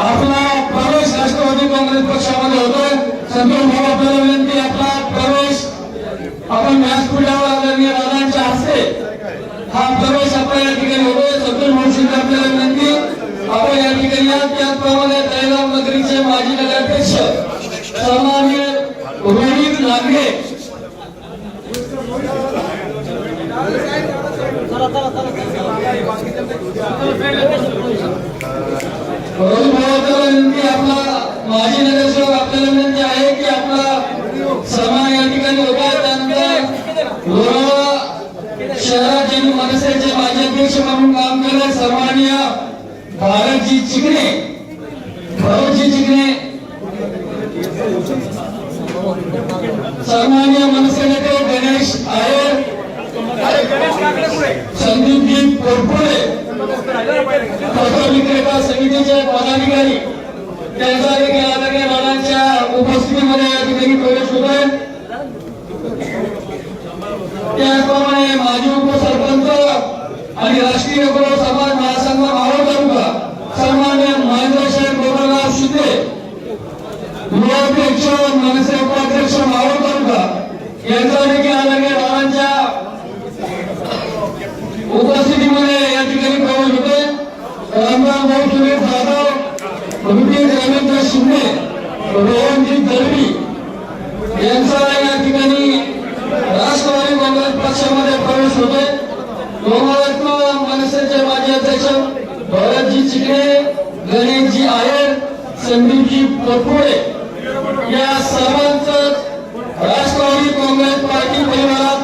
आपला प्रवेश राष्ट्रवादी काँग्रेस पक्षामध्ये होतोय. संतोष भाऊ आपल्याला विनंती, आपला प्रवेश आपण व्यासपीठावर आदरणीय दादांच्या हस्ते हा प्रवेश आपला या ठिकाणी होतोय. संतोष भाऊ शिंदे आपल्याला विनंती, आपण या ठिकाणी या. त्याचप्रमाणे कैलास नगरीचे माजी नगराध्यक्ष सन्माननीय रोहित लांगे विनंती, आपला माजी नगरसेवक आपल्याला विनंती आहे की आपला सन्मान या ठिकाणी होता. त्यानंतर लोणावळा शहराचे मनसेचे माजी अध्यक्ष म्हणून काम केले सन्माननीय भारतजी चिकणे, भरतजी चिकणे, सन्माननीय मनसे नेते गणेश आयर, संदीपजी कोरपुडे, पत्र विक्रेता समितीचे पदाधिकारी त्यांचा देखील आदरणीय दादांच्या उपस्थितीमध्ये या ठिकाणी प्रवेश होतोय. त्याचप्रमाणे माजी उपसरपंच आणि राष्ट्रीय गौरव समाज महासंघ मावळ तालुका सन्माननीय महेंद्रशेठ गोपाळराव शिंदे, युवाध्यक्ष मनसे उपाध्यक्ष मावळ तालुका यांचा देखील आदरणीय दादांच्या उपस्थितीमध्ये या ठिकाणी प्रवेश होतोय. रामराव भाऊ सुरेश जाधव, ऋतिक रवींद्र शिंदे, रोहनजी दळवी यांचा या ठिकाणी राष्ट्रवादी काँग्रेस पक्षामध्ये प्रवेश होतोय. लोणावळा मनसेचे माजी अध्यक्ष भरतजी चिकणे, गणेशजी आयर, संदीपजी कोरपुडे या सर्वांचं राष्ट्रवादी काँग्रेस पार्टी परिवारात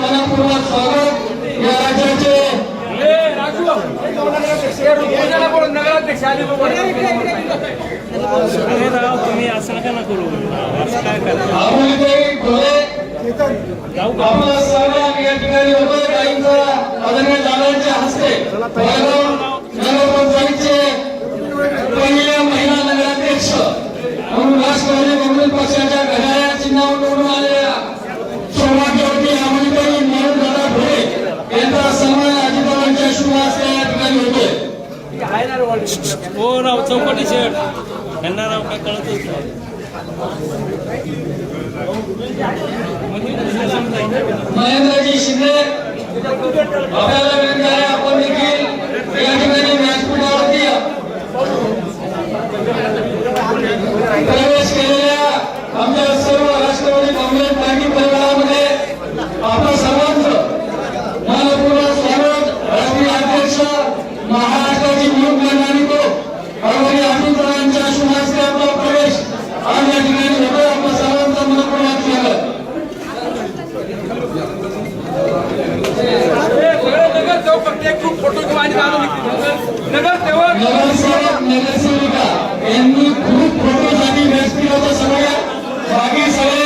मनपूर्वक स्वागत. या राज्याचे तुम्ही असं नका ना करू, असं काय करा. आपला सहभाग या ठिकाणी होतो. काहींचा आदरणीय दादांच्या हस्ते नगरपंचायतचे पहिल्या महिला नगराध्यक्ष म्हणून राष्ट्रवादी काँग्रेस पक्षाच्या घड्याळ्या चिन्हावर निवडून आलेल्या सौभाग्यवती अमोलताई दादा भोळे यांचा सन्मान अजितदादांच्या शुभ हस्ते या ठिकाणी होतोय. हो राव, चौकटी शेठ यांना राव काय कळतच नाही. महेंद्रजी शिंदे आपल्याला विनंती आहे, आपण देखील या ठिकाणी व्यासपीठावरती प्रवेश केलेल्या आमच्या सर्व राष्ट्रवादी काँग्रेस पार्टी परिवारामध्ये आपल्या सर्वांचं मनपूर्वक स्वागत. राष्ट्रीय अध्यक्ष महाराष्ट्राची निवडणूक लढणारी तो आदरणीय अमितदादांच्या शुभ हस्ते आपला प्रवेश आज या ठिकाणी होतो. आपल्या सर्वांचं मनपूर्वक स्वागत. नगरसेविका यांनी खूप फोटोसाठी व्यासपीठाच्या सगळ्या बाकी सगळ्या